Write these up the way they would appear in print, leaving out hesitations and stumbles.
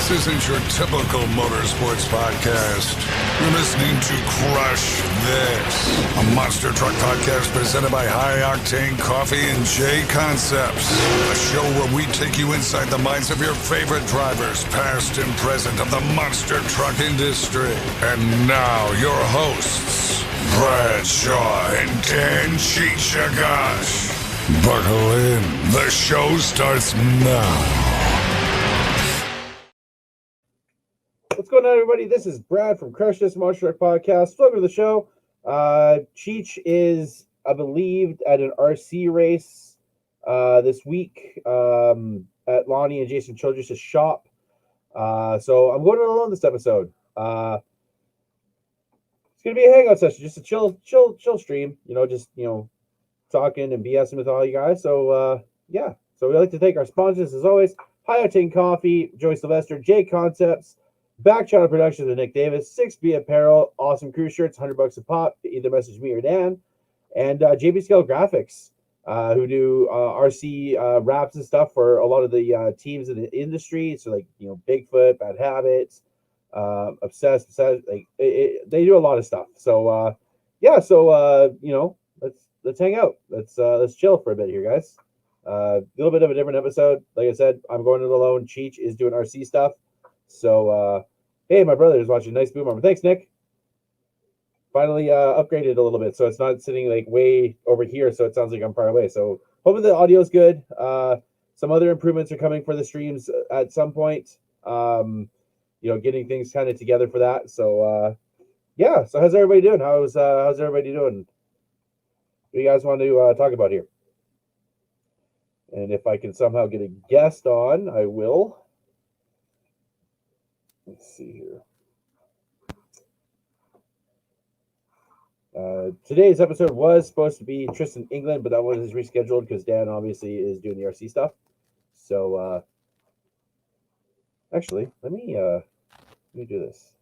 This isn't your typical motorsports podcast. You're listening to Crush This, a monster truck podcast presented by High Octane Coffee and J Concepts. A show where we take you inside the minds of your favorite drivers, past and present, of the monster truck industry. And now, your hosts, Brad Shaw and Dan Chichagash. Buckle in. The show starts now. What's going on, everybody? This is Brad from Crush This Monster Truck Podcast. Welcome to the show. Cheech is, I believe, at an RC race this week at Lonnie and Jason Childress' shop. So I'm going alone this episode. It's gonna be a hangout session, just a chill stream. Talking and BSing with all you guys. So yeah. So we'd like to thank our sponsors as always: High Octane Coffee, Joey Sylvester, J Concepts, Back Channel Productions with Nick Davis, 6B Apparel, awesome crew shirts, $100 a pop. Either message me or Dan, and JB Scale Graphics, who do RC wraps and stuff for a lot of the teams in the industry. So like Bigfoot, Bad Habits, Obsessed, like they do a lot of stuff. So yeah, so let's hang out. Let's chill for a bit here, guys. A little bit of a different episode. Like I said, I'm going it alone. Cheech is doing RC stuff. So, hey, my brother is watching. Nice boom armor. Thanks, Nick. Finally upgraded a little bit, so it's not sitting like way over here, so it sounds like I'm far away. So hopefully the audio is good. Some other improvements are coming for the streams at some point. Getting things kind of together for that. So, yeah. So how's everybody doing? How's everybody doing? What do you guys want to talk about here? And if I can somehow get a guest on, I will. Let's see here. Today's episode was supposed to be Tristan England, but that one is rescheduled because Dan obviously is doing the RC stuff. So actually, let me do this.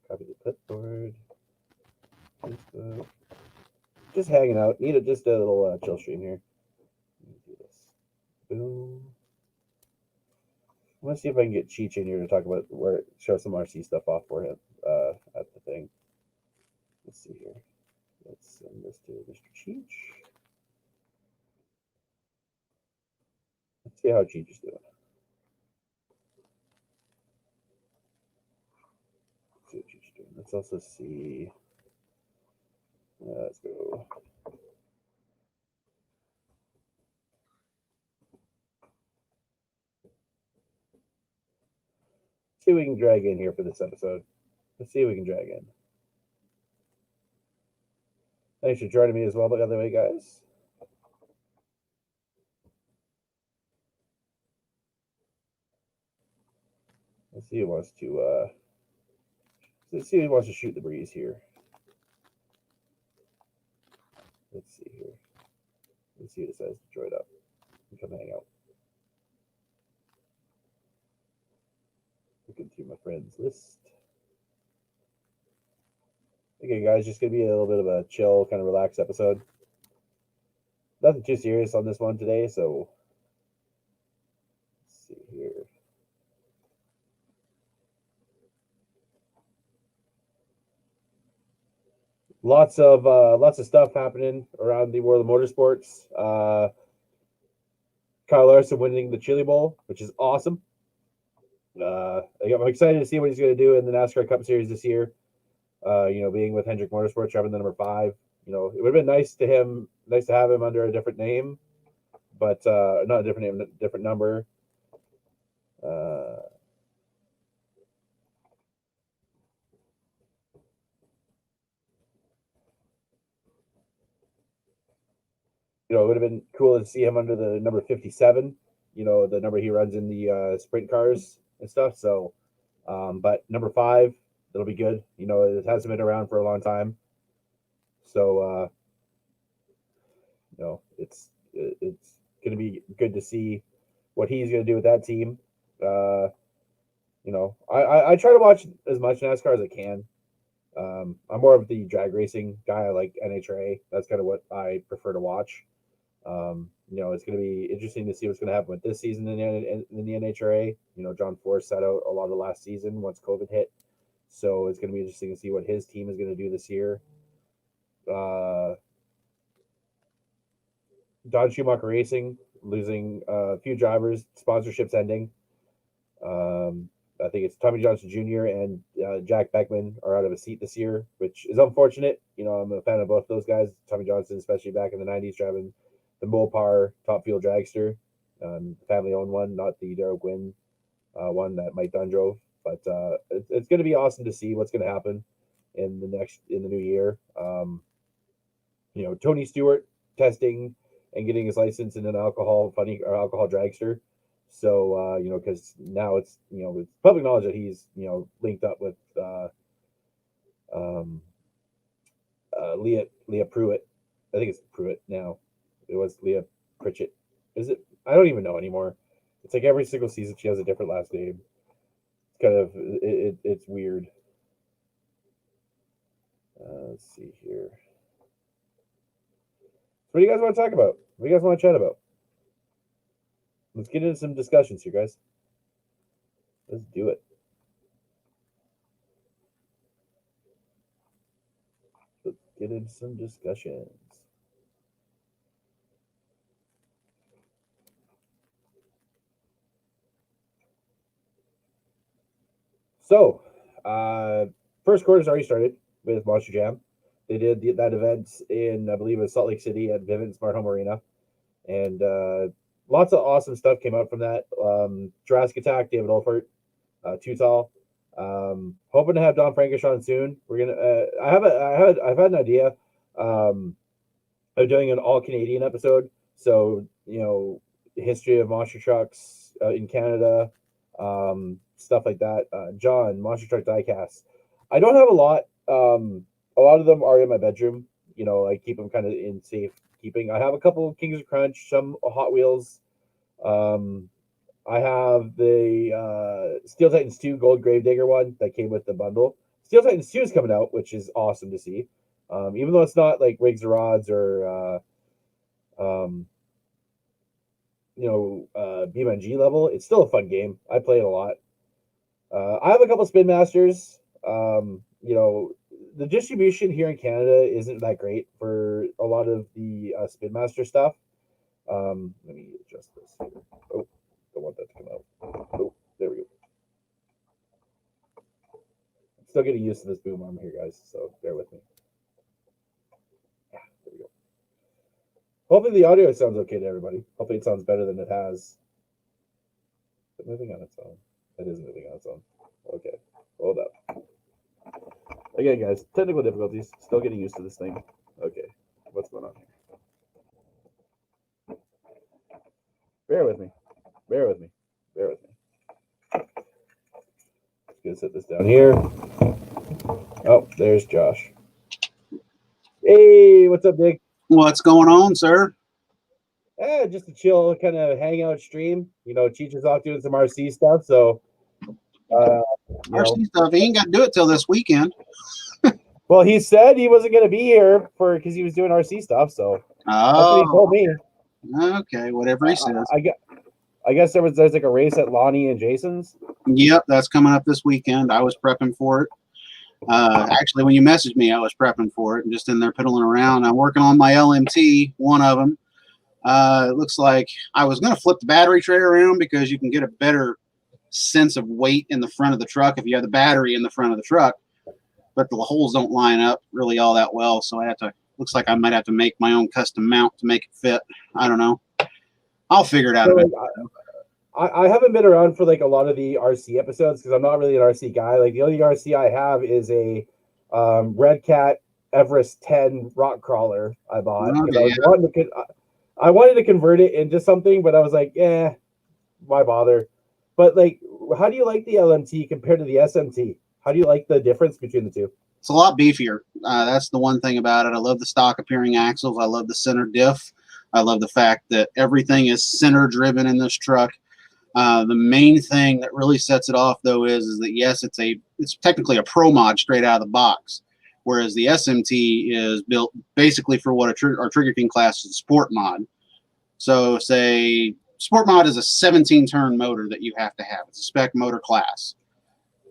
Copy the clipboard. Just hanging out. Just a little chill stream here. Let me do this. Boom. I'm gonna see if I can get Cheech in here to talk about show some RC stuff off for him at the thing. Let's see here. Let's send this to Mr. Cheech. Let's see how Cheech is doing. Let's also see. Let's go. See if we can drag in here for this episode. Let's see if we can drag in. Thanks for joining me as well, by the way, guys. Let's see who wants to shoot the breeze here. Let's see here. Let's see who decides to join up and come hang out. Looking through my friends list. Okay, guys, just gonna be a little bit of a chill, kind of relaxed episode. Nothing too serious on this one today, so let's see here. Lots of stuff happening around the world of motorsports. Kyle Larson winning the Chili Bowl, which is awesome. I'm excited to see what he's going to do in the NASCAR Cup Series this year. Being with Hendrick Motorsports, driving the number 5. It would have been nice to have him under a different name, but not a different name, different number. It would have been cool to see him under the number 57. The number he runs in the sprint cars and stuff. So, but number 5, it'll be good. It hasn't been around for a long time. So, it's going to be good to see what he's going to do with that team. I try to watch as much NASCAR as I can. I'm more of the drag racing guy. I like NHRA. That's kind of what I prefer to watch. It's going to be interesting to see what's going to happen with this season in the NHRA. John Force sat out a lot of the last season once COVID hit, so it's going to be interesting to see what his team is going to do this year. Don Schumacher Racing losing a few drivers, sponsorships ending. I think it's Tommy Johnson Jr. and Jack Beckman are out of a seat this year, which is unfortunate. I'm a fan of both those guys. Tommy Johnson, especially back in the 90s, driving the Mopar Top Fuel Dragster, family-owned one, not the Darryl Gwynn one that Mike Dunn drove. But it's going to be awesome to see what's going to happen in the new year. Tony Stewart testing and getting his license in an alcohol dragster. So, because now it's public knowledge that he's, linked up with Leah Pruitt. I think it's Pruitt now. It was Leah Pritchett. Is it? I don't even know anymore. It's like every single season she has a different last name. It's kind of, it's weird. Let's see here. What do you guys want to talk about? What do you guys want to chat about? Let's get into some discussions here, guys. Let's do it. Let's get into some discussions. So, first quarter's already started with Monster Jam. They did that event in, I believe, it was Salt Lake City at Vivint Smart Home Arena. And lots of awesome stuff came out from that. Jurassic Attack, David Olfert, Too Tall. Hoping to have Don Frankenstein soon. We're gonna. I've had an idea of doing an all Canadian episode. So history of monster trucks in Canada, stuff like that. John, Monster Truck Diecast. I don't have a lot. A lot of them are in my bedroom. I keep them kind of in safe keeping. I have a couple of Kings of Crunch, some Hot Wheels. I have the Steel Titans 2 Gold Gravedigger one that came with the bundle. Steel Titans 2 is coming out, which is awesome to see. Even though it's not like Rigs or Rods or BMG level, it's still a fun game. I play it a lot. I have a couple Spin Masters. The distribution here in Canada isn't that great for a lot of the Spin Master stuff. Let me adjust this here. Oh, don't want that to come out. Oh, there we go. I'm still getting used to this boom arm here, guys, so bear with me. Yeah, there we go. Hopefully the audio sounds okay to everybody. Hopefully it sounds better than it has. Is it moving on its own? It is moving on its own. Okay, hold up. Again, guys, technical difficulties. Still getting used to this thing. Okay, what's going on here? Bear with me. Bear with me. Bear with me. Just gonna set this down here. Oh, there's Josh. Hey, what's up, Dick? What's going on, sir? Just a chill kind of hangout stream. Cheech is off doing some RC stuff, so RC stuff. He ain't got to do it till this weekend. Well, he said he wasn't going to be here because he was doing RC stuff. So that's what he told me. Okay, whatever he says. I guess there's like a race at Lonnie and Jason's. Yep, that's coming up this weekend. I was prepping for it. Actually, when you messaged me, I was prepping for it and just in there piddling around. I'm working on my LMT, one of them. It looks like I was going to flip the battery tray around because you can get a better sense of weight in the front of the truck if you have the battery in the front of the truck. But the holes don't line up really all that well, so looks like I might have to make my own custom mount to make it fit. I don't know. I'll figure it out. I haven't been around for like a lot of the RC episodes because I'm not really an RC guy. Like the only RC I have is a Red Cat Everest 10 rock crawler I bought. I wanted to convert it into something, but I was like, why bother? But like, how do you like the LMT compared to the SMT? How do you like the difference between the two? It's a lot beefier. That's the one thing about it. I love the stock appearing axles. I love the center diff. I love the fact that everything is center driven in this truck. The main thing that really sets it off, though, is that yes, it's technically a pro mod straight out of the box, whereas the SMT is built basically for what our Trigger King class is a sport mod. So say Sport Mod is a 17-turn motor that you have to have. It's a spec motor class.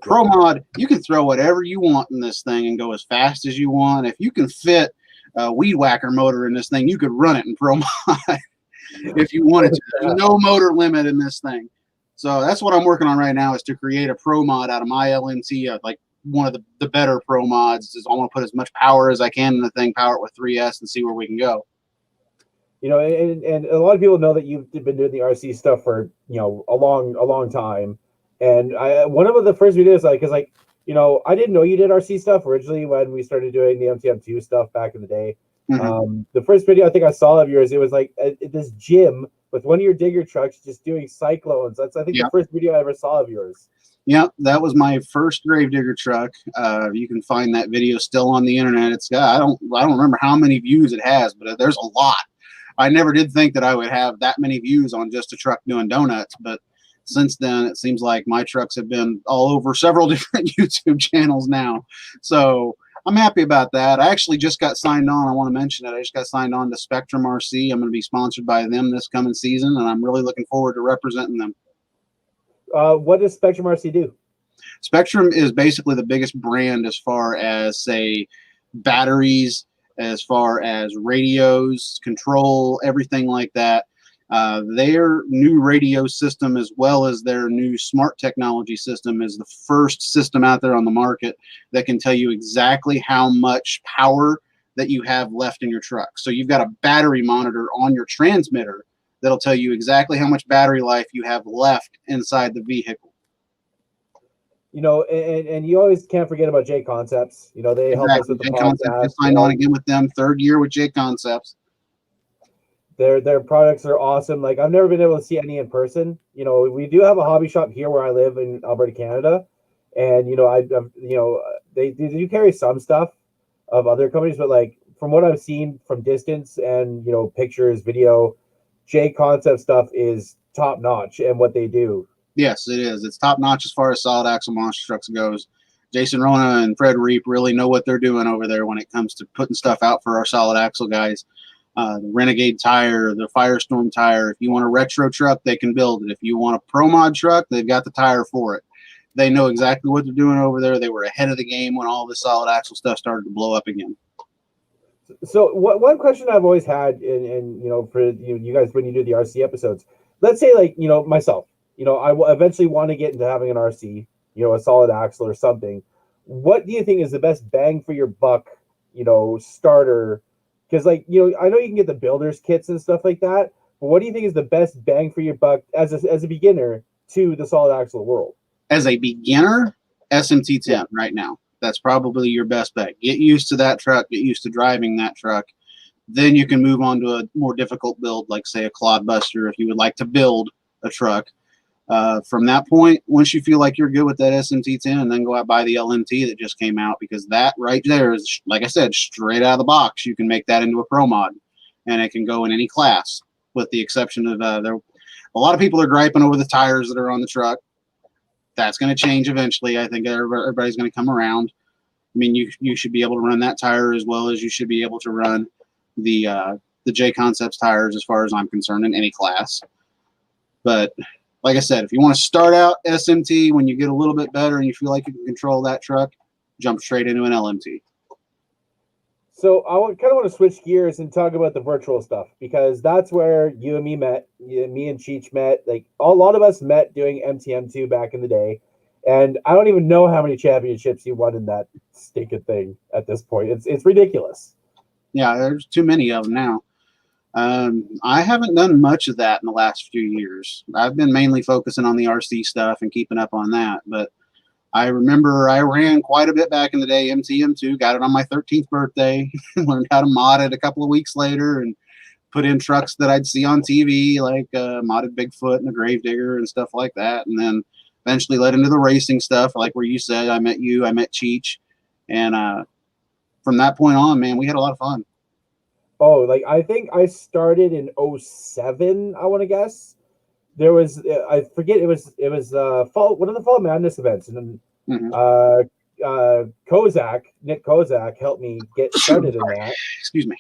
Pro Mod, you can throw whatever you want in this thing and go as fast as you want. If you can fit a weed whacker motor in this thing, you could run it in Pro Mod if you wanted to. There's no motor limit in this thing. So that's what I'm working on right now, is to create a Pro Mod out of my LMT, like one of the better Pro Mods. Is I want to put as much power as I can in the thing, power it with 3S, and see where we can go. You know, and a lot of people know that you've been doing the RC stuff for, you know, a long time. And one of the first videos, like, is like, you know, I didn't know you did RC stuff originally when we started doing the MTM2 stuff back in the day. Mm-hmm. The first video I think I saw of yours, it was like this gym with one of your digger trucks just doing cyclones. That's, I think, the first video I ever saw of yours. Yep, that was my first gravedigger truck. You can find that video still on the internet. It's got, I don't remember how many views it has, but there's a lot. I never did think that I would have that many views on just a truck doing donuts, but since then it seems like my trucks have been all over several different YouTube channels now. So I'm happy about that. I actually just got signed on. I want to mention it. I just got signed on to Spectrum RC. I'm going to be sponsored by them this coming season, and I'm really looking forward to representing them. What does Spectrum RC do? Spectrum is basically the biggest brand as far as, say, batteries, as far as radios, control, everything like that. Their new radio system, as well as their new smart technology system, is the first system out there on the market that can tell you exactly how much power that you have left in your truck. So you've got a battery monitor on your transmitter that'll tell you exactly how much battery life you have left inside the vehicle. You know, and you always can't forget about J Concepts. You know, they help us with the podcast. I signed on again with them, 3rd year with J Concepts. Their products are awesome. Like, I've never been able to see any in person. You know, we do have a hobby shop here where I live in Alberta, Canada, and you know, they do carry some stuff of other companies, but like from what I've seen from distance and, you know, pictures, video, J Concept stuff is top notch, and what they do. Yes, it is. It's top notch as far as solid axle monster trucks goes. Jason Rona and Fred Reap really know what they're doing over there when it comes to putting stuff out for our solid axle guys. The Renegade tire, the Firestorm tire. If you want a retro truck, they can build it. If you want a Pro Mod truck, they've got the tire for it. They know exactly what they're doing over there. They were ahead of the game when all the solid axle stuff started to blow up again. So one question I've always had, and you know, for you guys when you do the RC episodes, let's say, like, you know, myself, you know, I will eventually want to get into having an RC, you know, a solid axle or something. What do you think is the best bang for your buck, you know, starter? Because, like, you know, I know you can get the builder's kits and stuff like that, but what do you think is the best bang for your buck as a beginner to the solid axle world? As a beginner, SMT10 right now. That's probably your best bet. Get used to that truck. Get used to driving that truck. Then you can move on to a more difficult build, like, say, a Clodbuster, if you would like to build a truck. From that point, once you feel like you're good with that SMT10, and then go out and buy the LMT that just came out, because that right there is, like I said, straight out of the box. You can make that into a Pro Mod, and it can go in any class, with the exception of a lot of people are griping over the tires that are on the truck. That's going to change eventually. I think everybody's going to come around. I mean, you should be able to run that tire as well as you should be able to run the J Concepts tires, as far as I'm concerned, in any class. But like I said, if you want to start out SMT, when you get a little bit better and you feel like you can control that truck, jump straight into an LMT. So I kind of want to switch gears and talk about the virtual stuff, because that's where you and me met. Me and Cheech met. Like, a lot of us met doing MTM2 back in the day, and I don't even know how many championships you won in that stinking thing at this point. It's ridiculous. Yeah, there's too many of them now. I haven't done much of that in the last few years. I've been mainly focusing on the RC stuff and keeping up on that. But I remember I ran quite a bit back in the day, MTM2, got it on my 13th birthday, learned how to mod it a couple of weeks later, and put in trucks that I'd see on TV, like modded Bigfoot and a Gravedigger and stuff like that. And then eventually led into the racing stuff, like where you said, I met you, I met Cheech. And from that point on, man, we had a lot of fun. Oh, like, I think I started in 2007, I want to guess. There was, I forget, it was fall, one of the Fall Madness events, and then Nick Kozak helped me get started in that. Excuse me.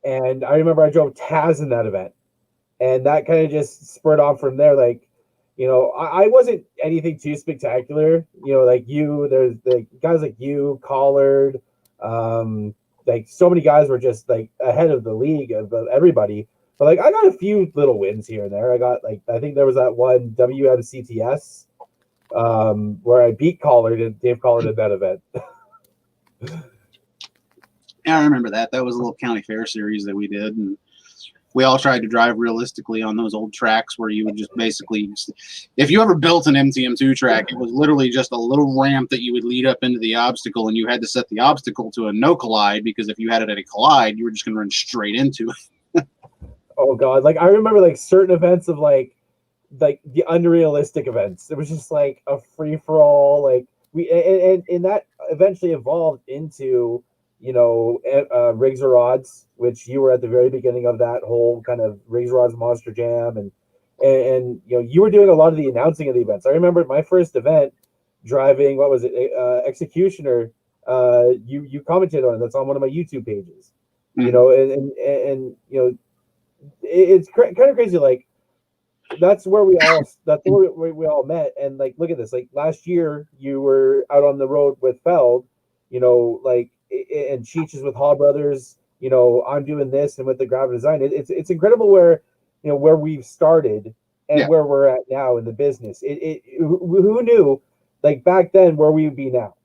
And I remember I drove Taz in that event. and that kind of just spurred on from there. Like, I wasn't anything too spectacular. Like you, there's the guys like you, Collard, like so many guys were just like ahead of the league of everybody. But like I got a few little wins here and there. I got like I think there was that one WMCTS where I beat Collard and Dave Collard at that event. Yeah, I remember that. That was a little county fair series that we did, and we all tried to drive realistically on those old tracks where you would just basically, if you ever built an MTM2 track, it was literally just a little ramp that you would lead up into the obstacle, and you had to set the obstacle to a no collide, because if you had it at a collide, you were just going to run straight into it. Oh God! Like I remember like certain events of like the unrealistic events. It was just like a free for all. Like and that eventually evolved into Rigs or Rods, which you were at the very beginning of that whole kind of Rigs or Rods Monster Jam, and you were doing a lot of the announcing of the events. I remember my first event driving, what was it, Executioner. You commented on it. That's on one of my YouTube pages. Mm-hmm. It's kind of crazy. Like that's where we all met. And like, look at this. Like last year, you were out on the road with Feld. Like. And Cheech is with Hall Brothers. I'm doing this, and with the graphic design, it's incredible where where we've started and where we're at now in the business. Who knew, like back then, where we would be now?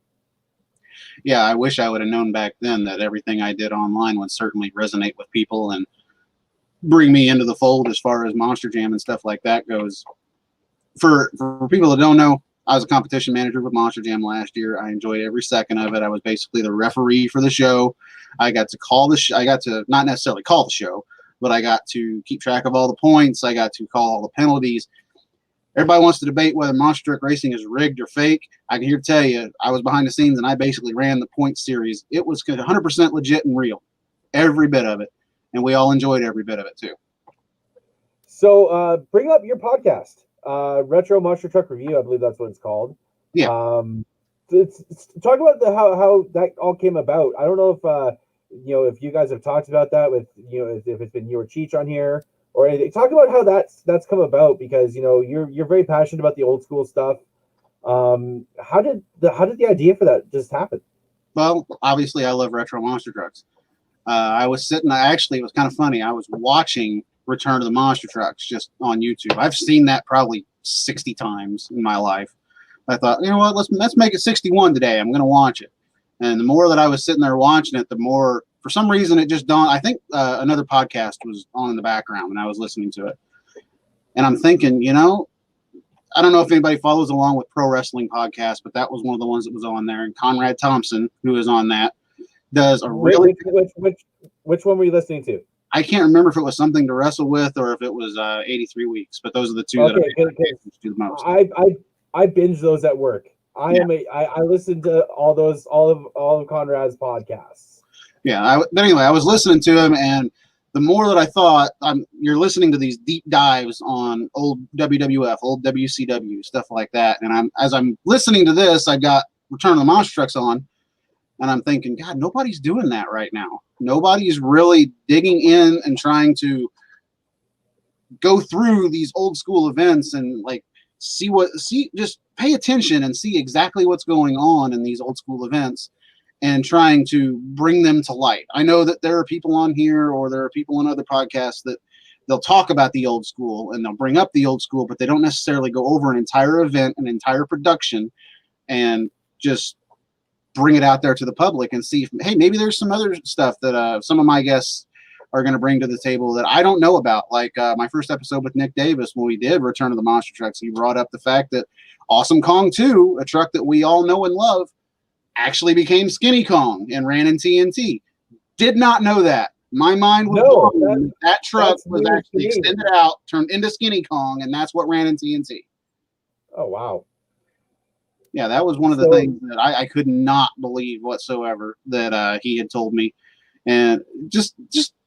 Yeah, I wish I would have known back then that everything I did online would certainly resonate with people and bring me into the fold as far as Monster Jam and stuff like that goes. For people that don't know, I was a competition manager with Monster Jam last year. I enjoyed every second of it. I was basically the referee for the show. I got to call I got to not necessarily call the show, but I got to keep track of all the points. I got to call all the penalties. Everybody wants to debate whether Monster Truck Racing is rigged or fake. I can here tell you, I was behind the scenes and I basically ran the points series. It was 100% legit and real, every bit of it, and we all enjoyed every bit of it too. So bring up your podcast. Retro Monster Truck Review, I believe that's what it's called. Yeah. Talk about how that all came about. I don't know if if you guys have talked about that with if it's been you or Cheech on here or anything. Talk about how that's come about, because you're very passionate about the old school stuff. How did the idea for that just happen? Well, obviously I love retro monster trucks. I was sitting. It was kind of funny. I was watching Return of the Monster Trucks just on YouTube. I've seen that probably 60 times in my life. I thought, you know what, let's make it 61 today. I'm going to watch it. And the more that I was sitting there watching it, the more, for some reason, it just dawned. I think another podcast was on in the background and I was listening to it. And I'm thinking, I don't know if anybody follows along with pro wrestling podcasts, but that was one of the ones that was on there. And Conrad Thompson, who is on that, does a really... Which one were you listening to? I can't remember if it was Something to Wrestle With or if it was 83 Weeks, but those are the two that I do the most. I binge those at work. I listen to all of Conrad's podcasts. Yeah, but anyway, I was listening to him, and the more that I thought, you're listening to these deep dives on old WWF, old WCW, stuff like that, and as I'm listening to this, I got Return of the Monster Trucks on, and I'm thinking, God, nobody's doing that right now. Nobody's really digging in and trying to go through these old school events and like just pay attention and see exactly what's going on in these old school events and trying to bring them to light. I know that there are people on here or there are people on other podcasts that they'll talk about the old school and they'll bring up the old school, but they don't necessarily go over an entire event, an entire production, and just bring it out there to the public and see if, hey, maybe there's some other stuff that some of my guests are going to bring to the table that I don't know about. Like my first episode with Nick Davis, when we did Return of the Monster Trucks, he brought up the fact that Awesome Kong 2, a truck that we all know and love, actually became Skinny Kong and ran in TNT. Did not know that. My mind was blown. That truck was actually extended out, turned into Skinny Kong, and that's what ran in TNT. Oh, wow. Yeah, that was one of the things that I could not believe whatsoever that he had told me. And just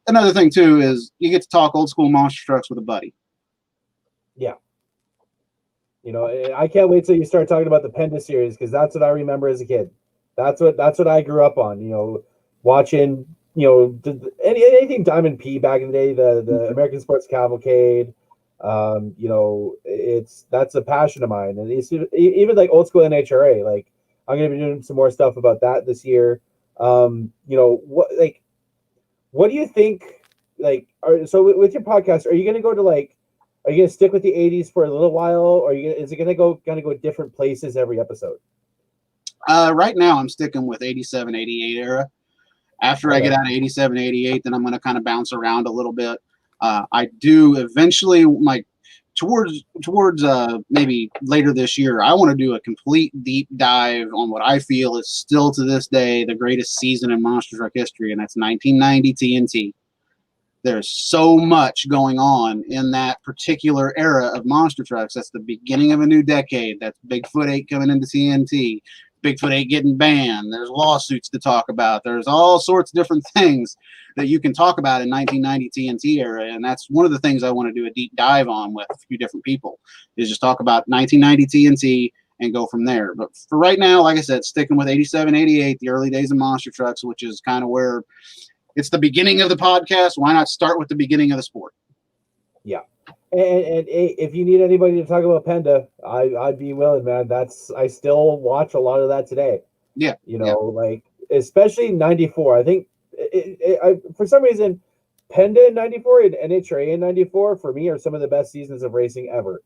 another thing, too, is you get to talk old school monster trucks with a buddy. Yeah. I can't wait till you start talking about the Penda series, because that's what I remember as a kid. That's what I grew up on, watching anything Diamond P back in the day, the American Sports Cavalcade. That's a passion of mine, and it's even like old school NHRA. Like I'm going to be doing some more stuff about that this year. What do you think? So with your podcast, are you going to go to are you going to stick with the '80s for a little while, or is it going to go different places every episode? Right now, I'm sticking with 87, 88 era. After I get out of 87, 88, then I'm going to kind of bounce around a little bit. I do eventually, towards maybe later this year, I want to do a complete deep dive on what I feel is still to this day the greatest season in monster truck history, and that's 1990 TNT. There's so much going on in that particular era of monster trucks. That's the beginning of a new decade. That's Bigfoot 8 coming into TNT. Bigfoot 8 getting banned. There's lawsuits to talk about. There's all sorts of different things that you can talk about in 1990 TNT era. And that's one of the things I want to do a deep dive on with a few different people, is just talk about 1990 TNT and go from there. But for right now, like I said, sticking with 87, 88, the early days of monster trucks, which is kind of where it's the beginning of the podcast. Why not start with the beginning of the sport? Yeah. And if you need anybody to talk about Penda, I'd be willing, man. I still watch a lot of that today. Yeah. Especially 94. I think for some reason, Penda in 94 and NHRA in 94 for me are some of the best seasons of racing ever.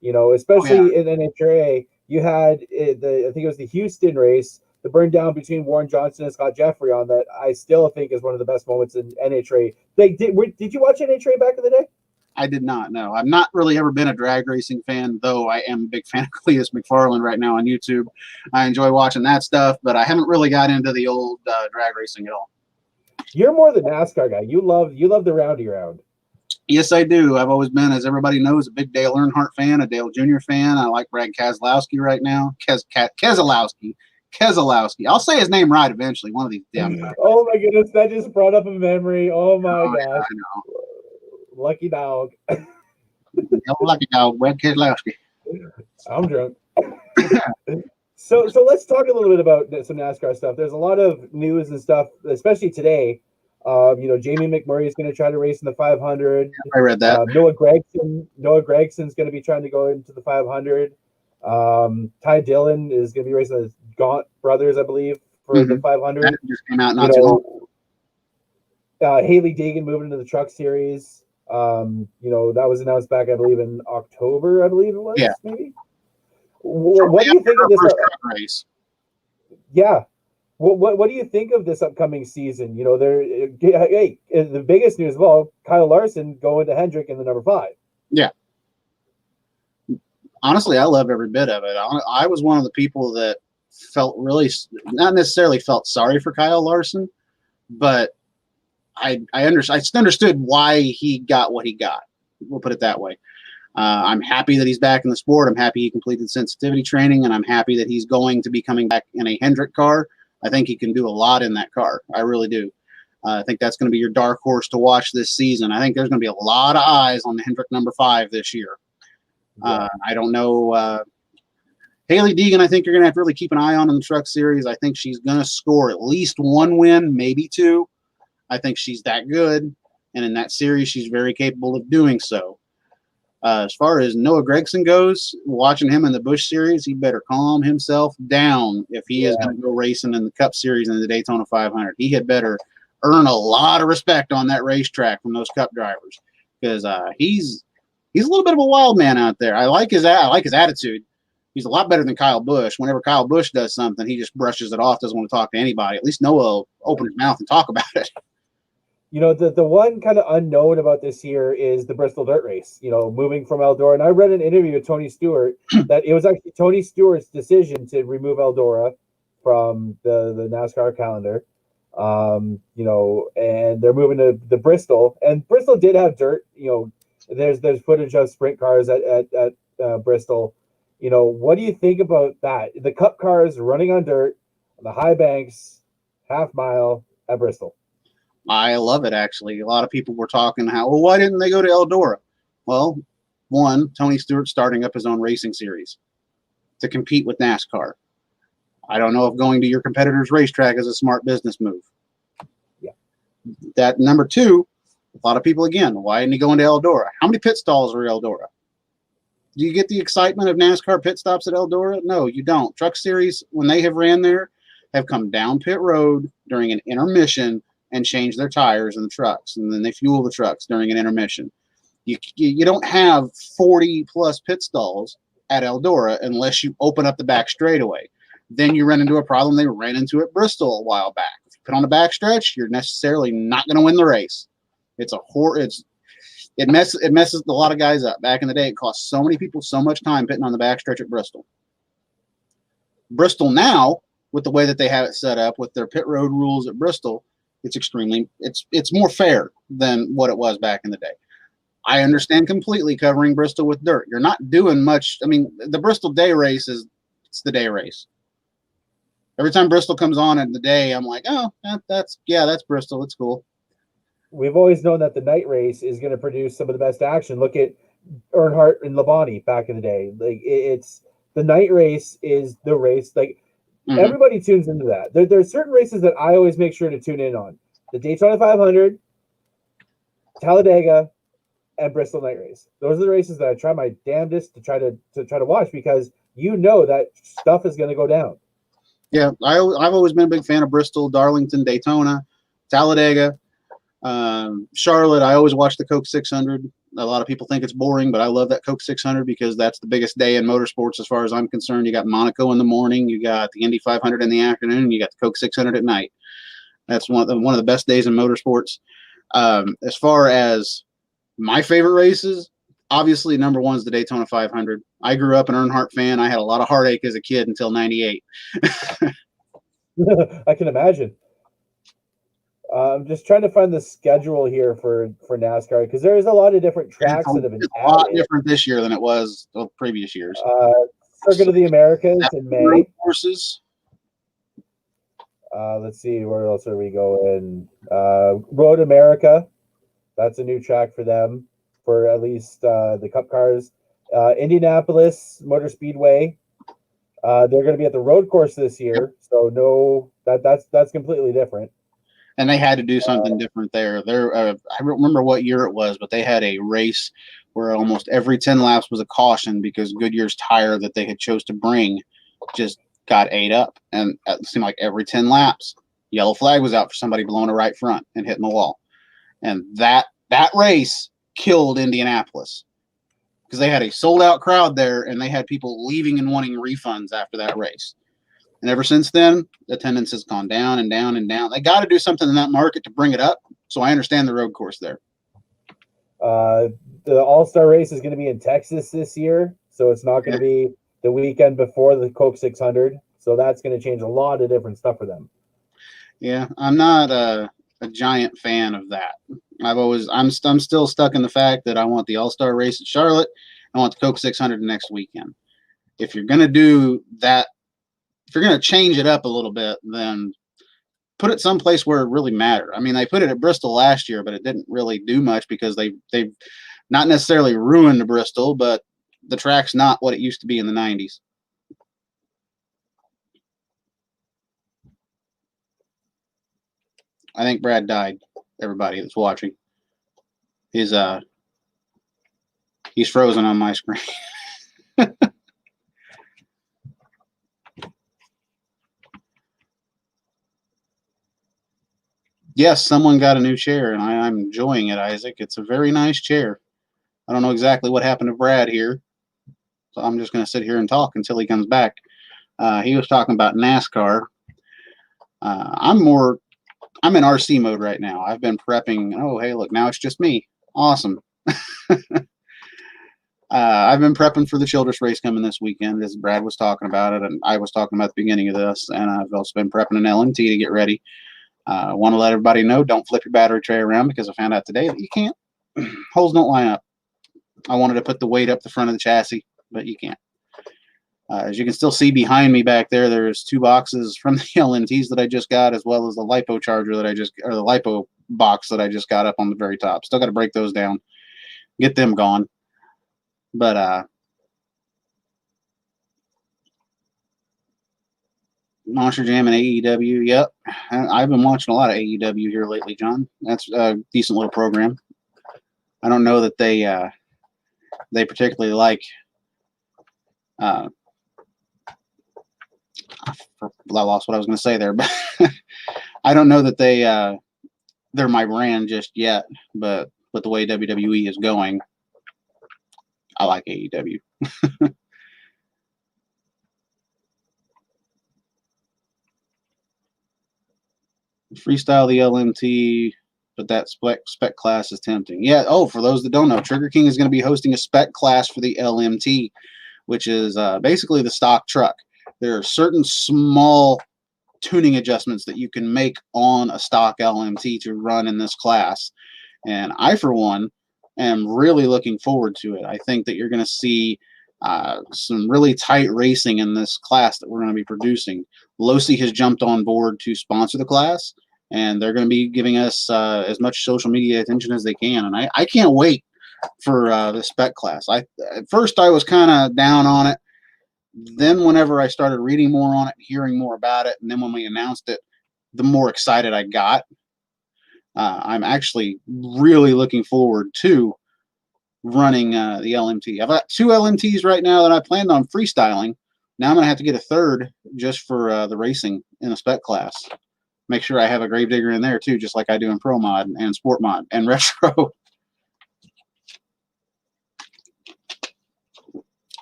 Especially in NHRA, you had I think it was the Houston race, the burn down between Warren Johnson and Scott Jeffrey on that. I still think is one of the best moments in NHRA. Did you watch NHRA back in the day? I did not know. I've not really ever been a drag racing fan, though I am a big fan of Cletus McFarland right now on YouTube. I enjoy watching that stuff, but I haven't really got into the old drag racing at all. You're more the NASCAR guy. You love the roundy round. Yes, I do. I've always been, as everybody knows, a big Dale Earnhardt fan, a Dale Jr. fan. I like Brad Keselowski right now. Keselowski. I'll say his name right eventually. One of these damn guys. Oh my goodness, that just brought up a memory. Oh my gosh. Yeah, I know. Lucky dog. Lucky dog, Brad Keselowski. I'm drunk. So let's talk a little bit about some NASCAR stuff. There's a lot of news and stuff, especially today. Jamie McMurray is going to try to race in the 500. I read that. Noah Gregson's going to be trying to go into the 500. Ty Dillon is going to be racing the Gaunt brothers, I believe, for the 500. That just came out not too long. Haley Deegan moving into the Truck Series. That was announced back, I believe, in October. I believe it was. Yeah. Maybe. What do you think of this race? Yeah. What do you think of this upcoming season? The biggest news of all, Kyle Larson going to Hendrick in the number 5. Yeah. Honestly, I love every bit of it. I was one of the people that felt really, not necessarily felt sorry for Kyle Larson, but I understood why he got what he got. We'll put it that way. I'm happy that he's back in the sport. I'm happy he completed sensitivity training, and I'm happy that he's going to be coming back in a Hendrick car. I think he can do a lot in that car. I really do. I think that's going to be your dark horse to watch this season. I think there's going to be a lot of eyes on the Hendrick number 5 this year. Yeah. I don't know. Haley Deegan, I think you're going to have to really keep an eye on in the Truck Series. I think she's going to score at least 1 win, maybe 2. I think she's that good. And in that series, she's very capable of doing so. As far as Noah Gragson goes, watching him in the Busch Series, he better calm himself down if he is going to go racing in the Cup Series and the Daytona 500. He had better earn a lot of respect on that racetrack from those Cup drivers, because he's a little bit of a wild man out there. I like his attitude. He's a lot better than Kyle Busch. Whenever Kyle Busch does something, he just brushes it off, doesn't want to talk to anybody. At least Noah will open his mouth and talk about it. The one kind of unknown about this year is the Bristol Dirt Race, moving from Eldora. And I read an interview with Tony Stewart that it was actually Tony Stewart's decision to remove Eldora from the NASCAR calendar. And they're moving to the Bristol. And Bristol did have dirt. There's footage of sprint cars at Bristol. What do you think about that? The Cup cars running on dirt, on the high banks, half mile at Bristol. I love it, actually. A lot of people were talking why didn't they go to Eldora? Well, one, Tony Stewart starting up his own racing series to compete with NASCAR. I don't know if going to your competitor's racetrack is a smart business move. Yeah. That number two, a lot of people, again, why didn't he go into Eldora? How many pit stalls are Eldora? Do you get the excitement of NASCAR pit stops at Eldora? No, you don't. Truck Series, when they have ran there, have come down pit road during an intermission and changed their tires in the trucks, and then they fuel the trucks during an intermission. You don't have 40-plus pit stalls at Eldora unless you open up the back straightaway. Then you run into a problem they ran into at Bristol a while back. If you put on the back stretch, you're necessarily not going to win the race. It messes a lot of guys up. Back in the day, it cost so many people so much time pitting on the backstretch at Bristol. Bristol now, with the way that they have it set up with their pit road rules at Bristol, it's more fair than what it was back in the day. I understand completely covering Bristol with dirt. You're not doing much. I mean, the Bristol day race it's the day race. Every time Bristol comes on in the day, I'm like, oh, that's Bristol. It's cool. We've always known that the night race is going to produce some of the best action. Look at Earnhardt and Labonte back in the day. Like it's the night race is the race. Like everybody tunes into that. There's certain races that I always make sure to tune in on: the Daytona 500, Talladega, and Bristol night race. Those are the races that I try my damnedest to try to watch, because you know that stuff is going to go down. Yeah, I've always been a big fan of Bristol, Darlington, Daytona, Talladega. Charlotte, I always watch the Coke 600. A lot of people think it's boring, but I love that Coke 600 because that's the biggest day in motorsports as far as I'm concerned. You got Monaco in the morning, you got the Indy 500 in the afternoon, and you got the Coke 600 at night. That's one of the best days in motorsports. As far as my favorite races, obviously number one is the Daytona 500. I grew up an Earnhardt fan. I had a lot of heartache as a kid until '98. I can imagine. I'm just trying to find the schedule here for NASCAR, because there's a lot of different tracks that have been a lot different this year than it was the previous years. Circuit of the Americas in May. Courses. Let's see, where else are we going? Road America. That's a new track for them, for at least the Cup cars. Indianapolis Motor Speedway. They're going to be at the road course this year, so no, that's completely different. And they had to do something different there. I don't remember what year it was, but they had a race where almost every 10 laps was a caution because Goodyear's tire that they had chose to bring just got ate up. And it seemed like every 10 laps, yellow flag was out for somebody blowing a right front and hitting the wall. And that race killed Indianapolis because they had a sold-out crowd there, and they had people leaving and wanting refunds after that race. And ever since then, attendance has gone down and down and down. They got to do something in that market to bring it up. So I understand the road course there. The All-Star race is going to be in Texas this year, so it's not going to be the weekend before the Coke 600. So that's going to change a lot of different stuff for them. Yeah, I'm not a giant fan of that. I'm still stuck in the fact that I want the All-Star race at Charlotte. I want the Coke 600 next weekend. If you're going to do that, if you're going to change it up a little bit, then put it someplace where it really mattered. I mean, they put it at Bristol last year, but it didn't really do much because they've not necessarily ruined Bristol, but the track's not what it used to be in the 90s. I think Brad died. Everybody that's watching, he's frozen on my screen. Yes, someone got a new chair, and I'm enjoying it, Isaac. It's a very nice chair. I don't know exactly what happened to Brad here, so I'm just going to sit here and talk until he comes back. He was talking about NASCAR. I'm in RC mode right now. I've been prepping. Oh, hey, look, now it's just me. Awesome. I've been prepping for the Childress race coming this weekend, as Brad was talking about it, and I was talking about at the beginning of this, and I've also been prepping an LMT to get ready. I want to let everybody know, don't flip your battery tray around, because I found out today that you can't. Holes don't line up. I wanted to put the weight up the front of the chassis, but you can't. As you can still see behind me back there, there's two boxes from the LMTs that I just got, as well as the LiPo charger the LiPo box that I just got up on the very top. Still got to break those down, get them gone. But Monster Jam and AEW. Yep. I've been watching a lot of AEW here lately, John. That's a decent little program. I don't know that they particularly like I lost what I was going to say there, but I don't know that they're my brand just yet, but with the way WWE is going, I like AEW. Freestyle the LMT, but that spec class is tempting. Yeah. Oh, for those that don't know, Trigger King is going to be hosting a spec class for the LMT, which is basically the stock truck. There are certain small tuning adjustments that you can make on a stock LMT to run in this class. And I, for one, am really looking forward to it. I think that you're going to see some really tight racing in this class that we're going to be producing. Losi has jumped on board to sponsor the class, and they're going to be giving us as much social media attention as they can. And I can't wait for the spec class. At first I was kind of down on it. Then whenever I started reading more on it, hearing more about it, and then when we announced it, the more excited I got. I'm actually really looking forward to running the LMT. I've got 2 LMTs right now that I planned on freestyling. Now I'm going to have to get a third just for the racing in the spec class. Make sure I have a Gravedigger in there too, just like I do in Pro Mod and Sport Mod and Retro.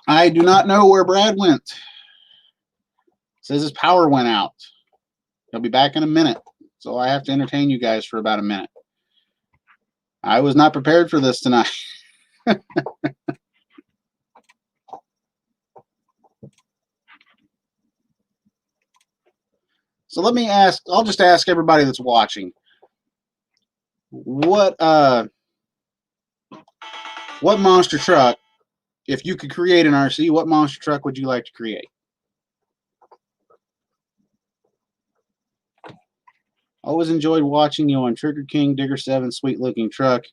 I do not know where Brad went. Says his power went out. He'll be back in a minute, so I have to entertain you guys for about a minute. I was not prepared for this tonight. So let me ask, I'll just ask everybody that's watching, what monster truck, if you could create an RC, what monster truck would you like to create? Always enjoyed watching you on Trigger King, Digger 7, sweet looking truck.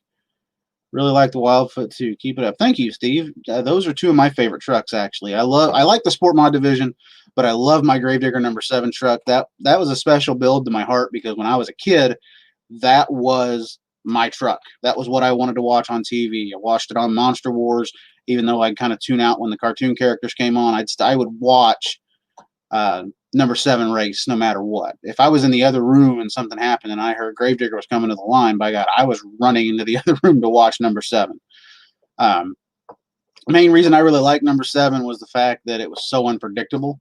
Really like the Wildfoot too. Keep it up. Thank you, Steve. Those are 2 of my favorite trucks, actually. I like the Sport Mod division, but I love my Gravedigger number 7 truck. That was a special build to my heart because when I was a kid, that was my truck. That was what I wanted to watch on TV. I watched it on Monster Wars, even though I'd kind of tune out when the cartoon characters came on. I would watch number 7 race no matter what. If I was in the other room and something happened and I heard Gravedigger was coming to the line, by God, I was running into the other room to watch number 7. Main reason I really liked number 7 was the fact that it was so unpredictable.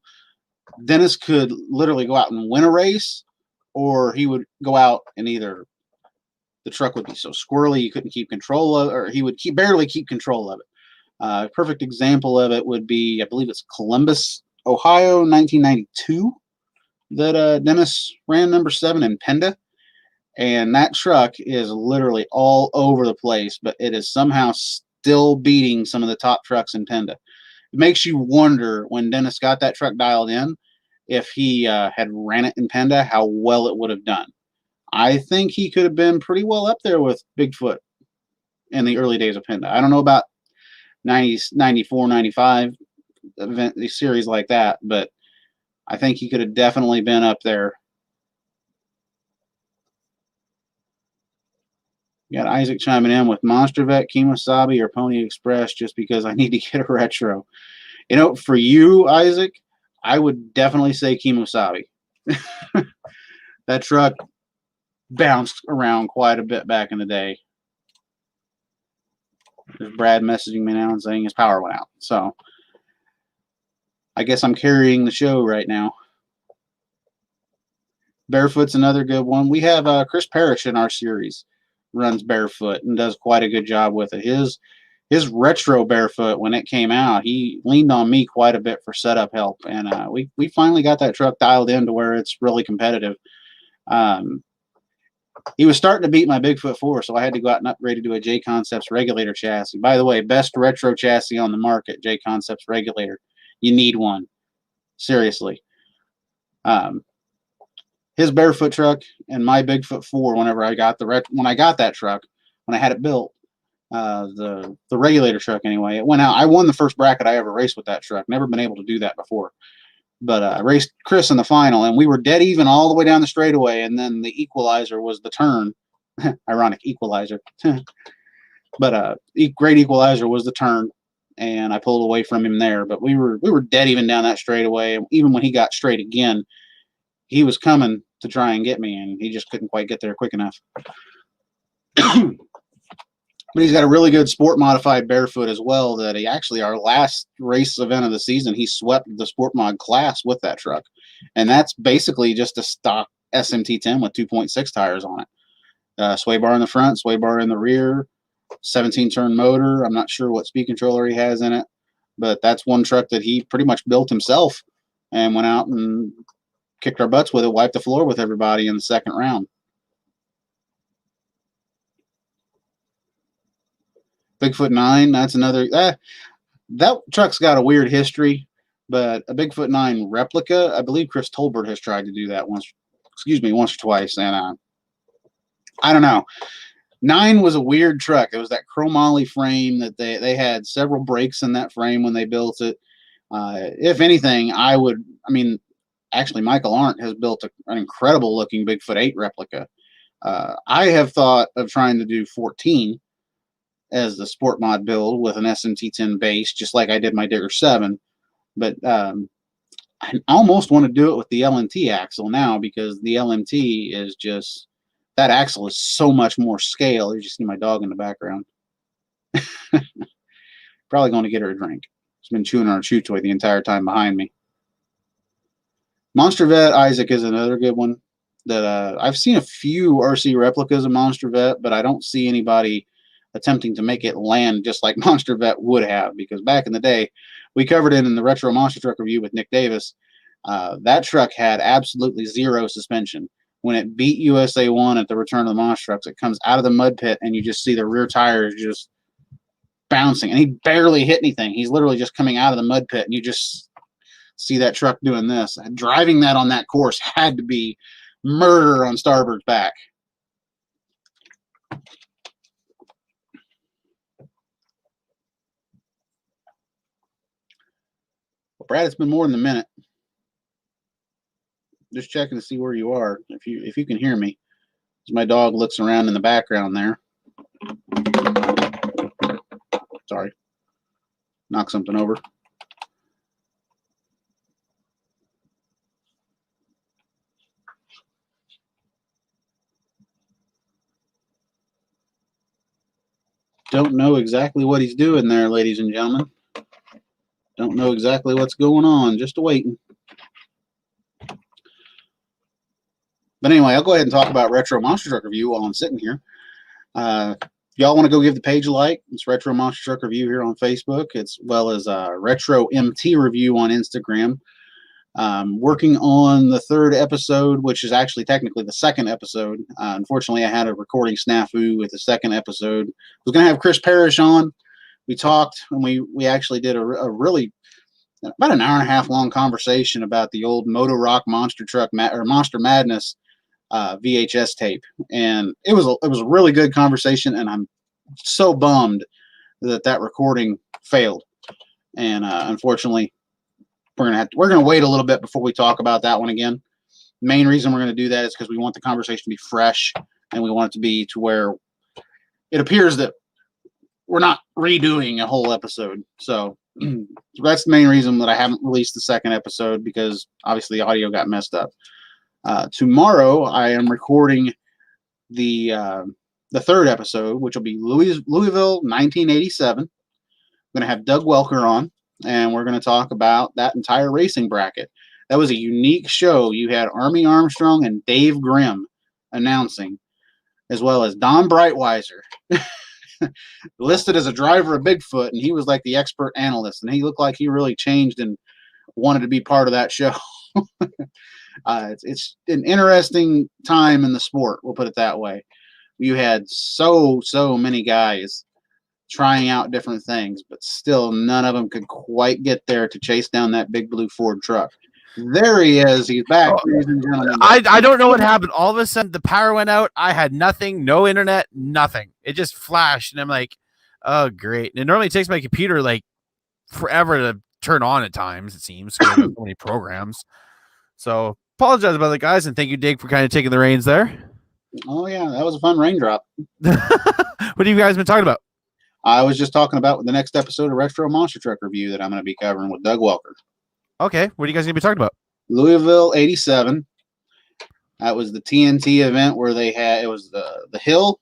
Dennis could literally go out and win a race, or he would go out and either the truck would be so squirrely you couldn't keep control of, or he would barely keep control of it. A perfect example of it would be, I believe it's Columbus, Ohio, 1992, that Dennis ran number 7 in Penda. And that truck is literally all over the place, but it is somehow still beating some of the top trucks in Penda. It makes you wonder, when Dennis got that truck dialed in, if he had ran it in Penda, how well it would have done. I think he could have been pretty well up there with Bigfoot in the early days of Penda. I don't know about 90s, 94, 95, the series like that, but I think he could have definitely been up there. You got Isaac chiming in with Monster Vet, Kemosabe, or Pony Express just because I need to get a retro. You know, for you, Isaac, I would definitely say Kemosabe. That truck bounced around quite a bit back in the day. There's Brad messaging me now and saying his power went out. So I guess I'm carrying the show right now. Barefoot's another good one. We have Chris Parrish in our series, runs Barefoot and does quite a good job with it. His retro Barefoot, when it came out, he leaned on me quite a bit for setup help, and we finally got that truck dialed in to where it's really competitive. He was starting to beat my Bigfoot 4, so I had to go out and upgrade it to a J Concepts regulator chassis. By the way, best retro chassis on the market, J Concepts regulator. You need one, seriously. His Barefoot truck and my Bigfoot 4, whenever I got that truck, when I had it built, the regulator truck anyway, it went out. I won the first bracket I ever raced with that truck. Never been able to do that before. But I raced Chris in the final, and we were dead even all the way down the straightaway, and then the equalizer was the turn. Ironic equalizer. But great equalizer was the turn, and I pulled away from him there. But we were dead even down that straightaway. Even when he got straight again, he was coming to try and get me, and he just couldn't quite get there quick enough. But he's got a really good sport modified barefoot as well. That he actually, our last race event of the season, he swept the sport mod class with that truck, and that's basically just a stock SMT10 with 2.6 tires on it. Sway bar in the front, sway bar in the rear, 17 turn motor. I'm not sure what speed controller he has in it, but that's one truck that he pretty much built himself and went out and kicked our butts with it, wiped the floor with everybody in the second round. Bigfoot 9, that's another. That truck's got a weird history, but a Bigfoot 9 replica, I believe Chris Tolbert has tried to do that once or twice, and I don't know. 9 was a weird truck. It was that chromoly frame that they had several breaks in that frame when they built it. If anything, actually, Michael Arndt has built an incredible looking Bigfoot 8 replica. I have thought of trying to do 14 as the sport mod build with an SMT10 base, just like I did my Digger 7. But I almost want to do it with the LMT axle now, because the LMT is just, that axle is so much more scale. You just see my dog in the background. Probably going to get her a drink. She's been chewing on a chew toy the entire time behind me. Monster Vet Isaac is another good one that I've seen a few RC replicas of Monster Vet, but I don't see anybody attempting to make it land just like Monster Vet would have, because back in the day, we covered it in the Retro Monster Truck review with Nick Davis. That truck had absolutely zero suspension. When it beat USA 1 at the Return of the Monster Trucks, it comes out of the mud pit and you just see the rear tires just bouncing, and he barely hit anything. He's literally just coming out of the mud pit, and you just see that truck doing this. Driving that on that course had to be murder on Starbird's back. Brad, it's been more than a minute. Just checking to see where you are, if you can hear me. As my dog looks around in the background there. Sorry. Knock something over. Don't know exactly what he's doing there, ladies and gentlemen. Don't know exactly what's going on. Just waiting. But anyway, I'll go ahead and talk about Retro Monster Truck Review while I'm sitting here. Y'all want to go give the page a like? It's Retro Monster Truck Review here on Facebook, as well as Retro MT Review on Instagram. Working on the third episode, which is actually technically the second episode. Unfortunately, I had a recording snafu with the second episode. I was going to have Chris Parrish on. We talked, and we actually did a really about an hour and a half long conversation about the old Moto Rock Monster Truck or Monster Madness VHS tape, and it was a really good conversation. And I'm so bummed that recording failed, and unfortunately, we're gonna wait a little bit before we talk about that one again. The main reason we're gonna do that is because we want the conversation to be fresh, and we want it to be to where it appears that we're not redoing a whole episode. So that's the main reason that I haven't released the second episode, because obviously the audio got messed up. Tomorrow I am recording the third episode, which will be Louisville 1987. I'm going to have Doug Welker on, and we're going to talk about that entire racing bracket. That was a unique show. You had Army Armstrong and Dave Grimm announcing, as well as Don Breitweiser. Listed as a driver of Bigfoot, and he was like the expert analyst, and he looked like he really changed and wanted to be part of that show. It's an interesting time in the sport, we'll put it that way. You had so many guys trying out different things, but still none of them could quite get there to chase down that big blue Ford truck. There he is. He's back, ladies and gentlemen. I don't know what happened. All of a sudden, the power went out. I had nothing, no internet, nothing. It just flashed, and I'm like, oh, great. And it normally takes my computer like forever to turn on at times, it seems, because there's so many programs. So apologize about that, guys, and thank you, Dig, for kind of taking the reins there. Oh yeah, that was a fun raindrop. What have you guys been talking about? I was just talking about the next episode of Retro Monster Truck Review that I'm going to be covering with Doug Welker. Okay, what are you guys going to be talking about? Louisville '87. That was the TNT event where it was the hill,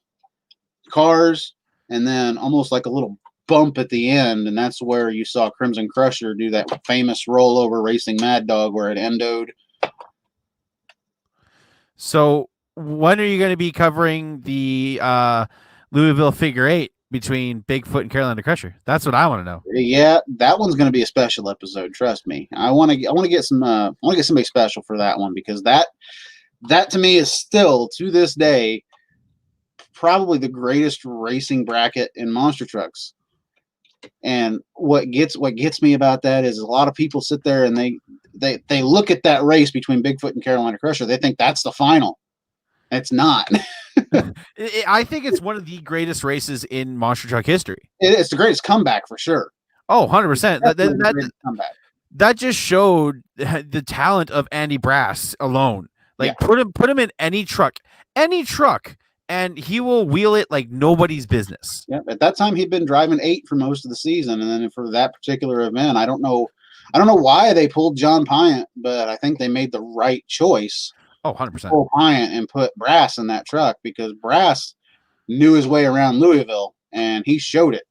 cars, and then almost like a little bump at the end, and that's where you saw Crimson Crusher do that famous rollover racing Mad Dog where it endoed. So when are you going to be covering the Louisville figure 8 between Bigfoot and Carolina Crusher? That's what I want to know. Yeah, that one's going to be a special episode. Trust me. I want to get somebody special for that one, because that to me is still, to this day, probably the greatest racing bracket in monster trucks. And what gets me about that is a lot of people sit there and they look at that race between Bigfoot and Carolina Crusher. They think that's the final. It's not. I think it's one of the greatest races in monster truck history. It's the greatest comeback for sure. Oh, 100%. That just showed the talent of Andy Brass alone. Like, yeah. Put him in any truck, and he will wheel it like nobody's business. Yeah, at that time he'd been driving 8 for most of the season, and then for that particular event, I don't know why they pulled John Pyant, but I think they made the right choice. Oh, 100%. Pull Pyant and put Brass in that truck, because Brass knew his way around Louisville, and he showed it.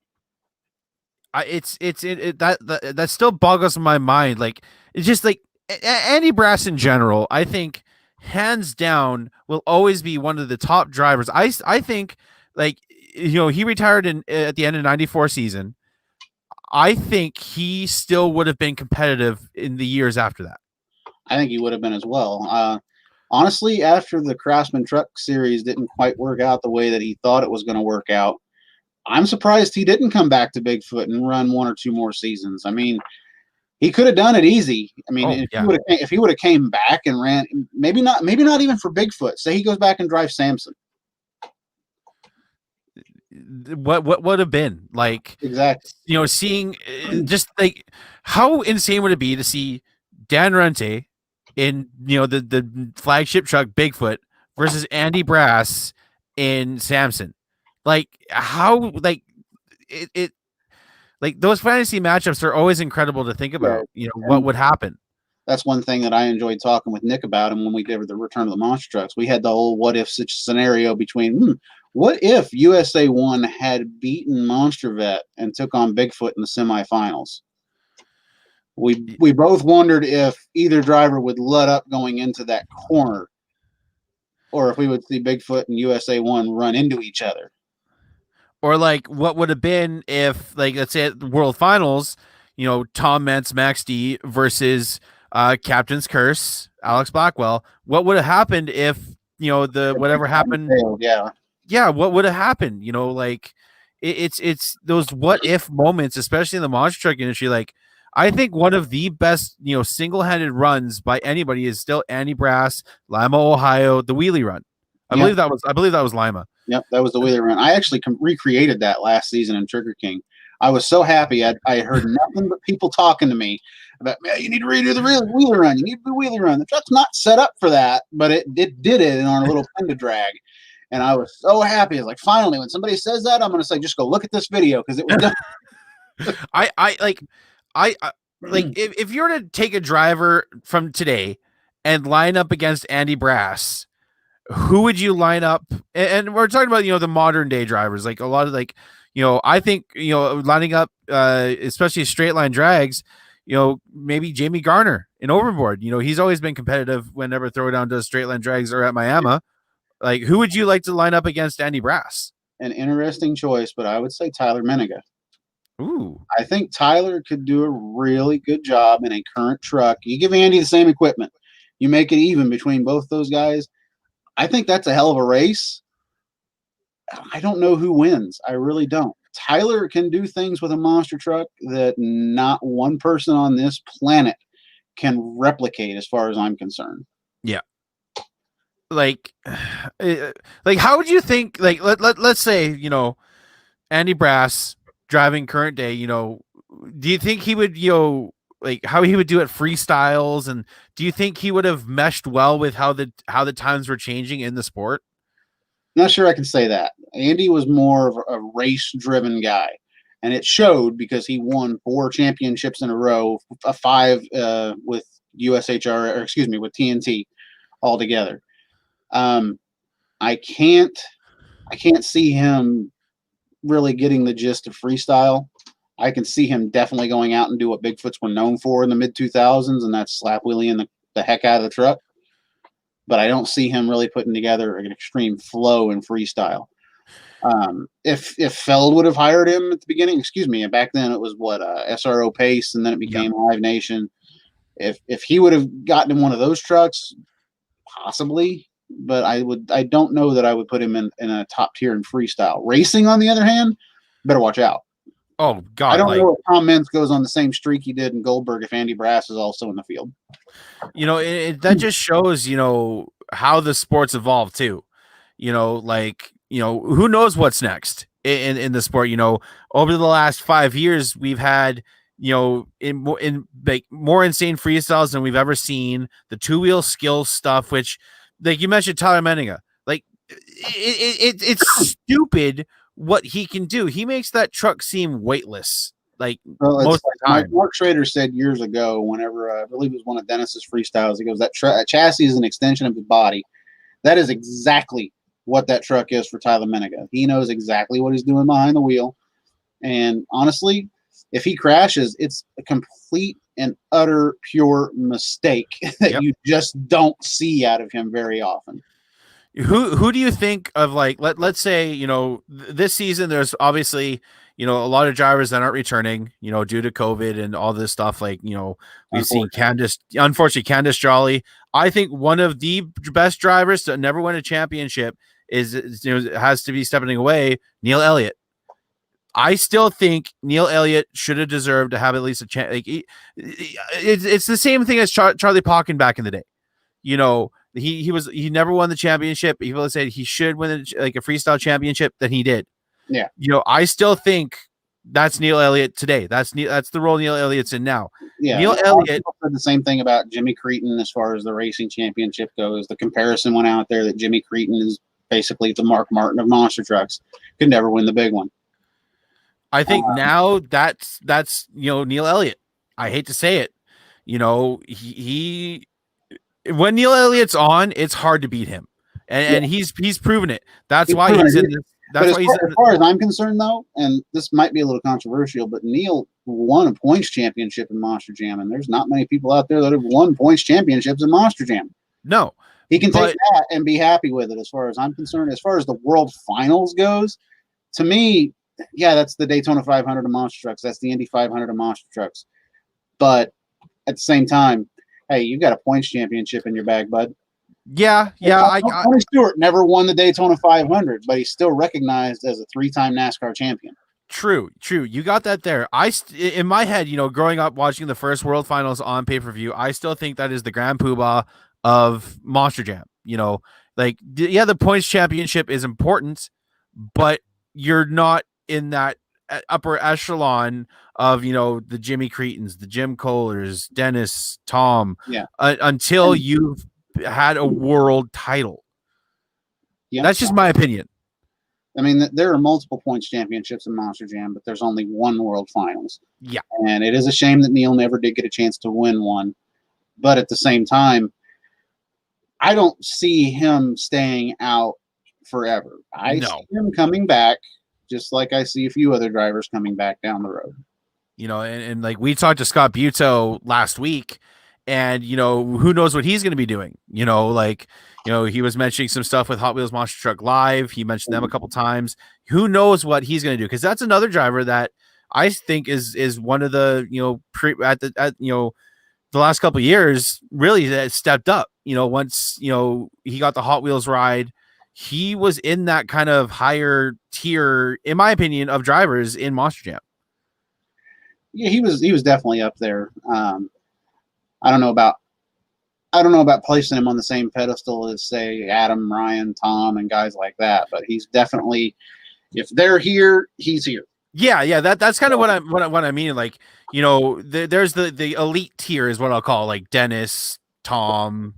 That still boggles my mind. Like, it's just like Andy Brass in general, I think, hands down, will always be one of the top drivers. I think, like, he retired at the end of '94 season. I think he still would have been competitive in the years after that. I think he would have been as well. Honestly, after the Craftsman Truck Series didn't quite work out the way that he thought it was going to work out, I'm surprised he didn't come back to Bigfoot and run 1 or 2 more seasons. I mean, he could have done it easy. I mean, if he would have came back and ran, maybe not even for Bigfoot. Say he goes back and drives Samson. What would have been like? Exactly. Seeing just like how insane would it be to see Dan Rente in the flagship truck Bigfoot versus Andy Brass in Samson? Like, how, like, it like, those fantasy matchups are always incredible to think about. What would happen. That's one thing that I enjoyed talking with Nick about, and when we did the Return of the Monster Trucks, we had the whole what if scenario between what if USA 1 had beaten Monster Vet and took on Bigfoot in the semifinals. We both wondered if either driver would let up going into that corner, or if we would see Bigfoot and USA 1 run into each other. Or, like, what would have been if, like, let's say at the World Finals, Tom Mentz, Max D versus Captain's Curse, Alex Blackwell. What would have happened if, whatever happened? Yeah, what would have happened? Like, it's those what if moments, especially in the monster truck industry. Like, I think one of the best, single-handed runs by anybody is still Andy Brass, Lima, Ohio, the wheelie run. I believe that was Lima. Yep, that was the wheelie run. I actually recreated that last season in Trigger King. I was so happy. I heard nothing but people talking to me about, man, you need to redo the wheelie run. You need to do wheelie run. The truck's not set up for that, but it did it in our little Penda drag. And I was so happy. It's like, finally, when somebody says that, I'm going to say, just go look at this video, because it was done. If you were to take a driver from today and line up against Andy Brass, who would you line up? And we're talking about, the modern day drivers, like a lot of, like, I think, lining up, especially straight line drags, maybe Jamie Garner in Overboard. He's always been competitive whenever Throwdown does straight line drags or at Miami. Like, who would you like to line up against Andy Brass? An interesting choice, but I would say Tyler Meniga. Ooh. I think Tyler could do a really good job in a current truck. You give Andy the same equipment, you make it even between both those guys. I think that's a hell of a race. I don't know who wins. I really don't. Tyler can do things with a monster truck that not one person on this planet can replicate, as far as I'm concerned. Yeah. Like how would you think, like, let's say, Andy Brass driving current day, do you think he would, like how he would do it freestyles, and do you think he would have meshed well with how the times were changing in the sport? Not sure I can say that. Andy was more of a race-driven guy, and it showed because he won 4 championships in a row, 5 with USHR, or excuse me, with TNT altogether. I can't see him really getting the gist of freestyle. I can see him definitely going out and do what Bigfoot's were known for in the mid-2000s, and that's slap wheeling the heck out of the truck. But I don't see him really putting together an extreme flow in freestyle. If Feld would have hired him at the beginning, excuse me, and back then it was SRO Pace, and then it became Live Nation. If he would have gotten in one of those trucks, possibly, but I don't know that I would put him in a top tier in freestyle. Racing, on the other hand, better watch out. Oh God, I don't know if Tom Meents goes on the same streak he did in Goldberg if Andy Brass is also in the field. That just shows, how the sport's evolved too. Who knows what's next in the sport? Over the last 5 years, we've had, in like more insane freestyles than we've ever seen. The 2-wheel skill stuff, which, like you mentioned, Tyler Menninga, like it's stupid what he can do. He makes that truck seem weightless. Most of the time. Mark Schrader said years ago, whenever I believe it was one of Dennis's freestyles, he goes, that chassis is an extension of his body. That is exactly what that truck is for Tyler Menninga. He knows exactly what he's doing behind the wheel. And honestly, if he crashes, it's a complete and utter pure mistake that you just don't see out of him very often. Who do you think of, like, let's say, this season there's obviously, a lot of drivers that aren't returning, due to COVID and all this stuff. Like, we've seen unfortunately Candice Jolly. I think one of the best drivers to never win a championship has to be stepping away, Neil Elliott. I still think Neil Elliott should have deserved to have at least a chance. Like, it's the same thing as Charlie Pauken back in the day. He never won the championship. People said he should win a freestyle championship, that he did. Yeah. I still think that's Neil Elliott today. That's the role Neil Elliott's in now. Yeah. Neil Elliott said the same thing about Jimmy Cretin as far as the racing championship goes. The comparison went out there that Jimmy Cretin is basically the Mark Martin of monster trucks. Could never win the big one. I think now that's Neil Elliott. I hate to say it. He when Neil Elliott's on, it's hard to beat him, and he's proven it. That's why he's in this. That's why as far as I'm concerned, though, and this might be a little controversial, but Neil won a points championship in Monster Jam, and there's not many people out there that have won points championships in Monster Jam. No, he can take that and be happy with it. As far as I'm concerned, as far as the World Finals goes, to me, yeah, that's the Daytona 500 of monster trucks. That's the Indy 500 of monster trucks. But at the same time, hey, you've got a points championship in your bag, bud. Yeah. Tony Stewart never won the Daytona 500, but he's still recognized as a 3-time NASCAR champion. True. You got that there. In my head, growing up watching the first World Finals on pay-per-view, I still think that is the grand poobah of Monster Jam. The points championship is important, but you're not in that upper echelon of the Jimmy Cretins, the Jim Kohlers, Dennis, Tom, until you've had a world title. Yeah, that's just my opinion. I mean, there are multiple points championships in Monster Jam, but there's only one World Finals. Yeah, and it is a shame that Neil never did get a chance to win one. But at the same time, I don't see him staying out forever. I see him coming back, just like I see a few other drivers coming back down the road. And like we talked to Scott Buteau last week, and who knows what he's going to be doing. He was mentioning some stuff with Hot Wheels Monster Truck Live. He mentioned them a couple times. Who knows what he's going to do? Because that's another driver that I think is one of the the last couple of years really stepped up. Once he got the Hot Wheels ride, he was in that kind of higher tier, in my opinion, of drivers in Monster Jam. Yeah, he was definitely up there. I don't know about placing him on the same pedestal as, say, Adam, Ryan, Tom, and guys like that, but he's definitely, if they're here, he's here. Yeah. That's kind of what I mean. Like, there's the elite tier is what I'll call, like Dennis, Tom,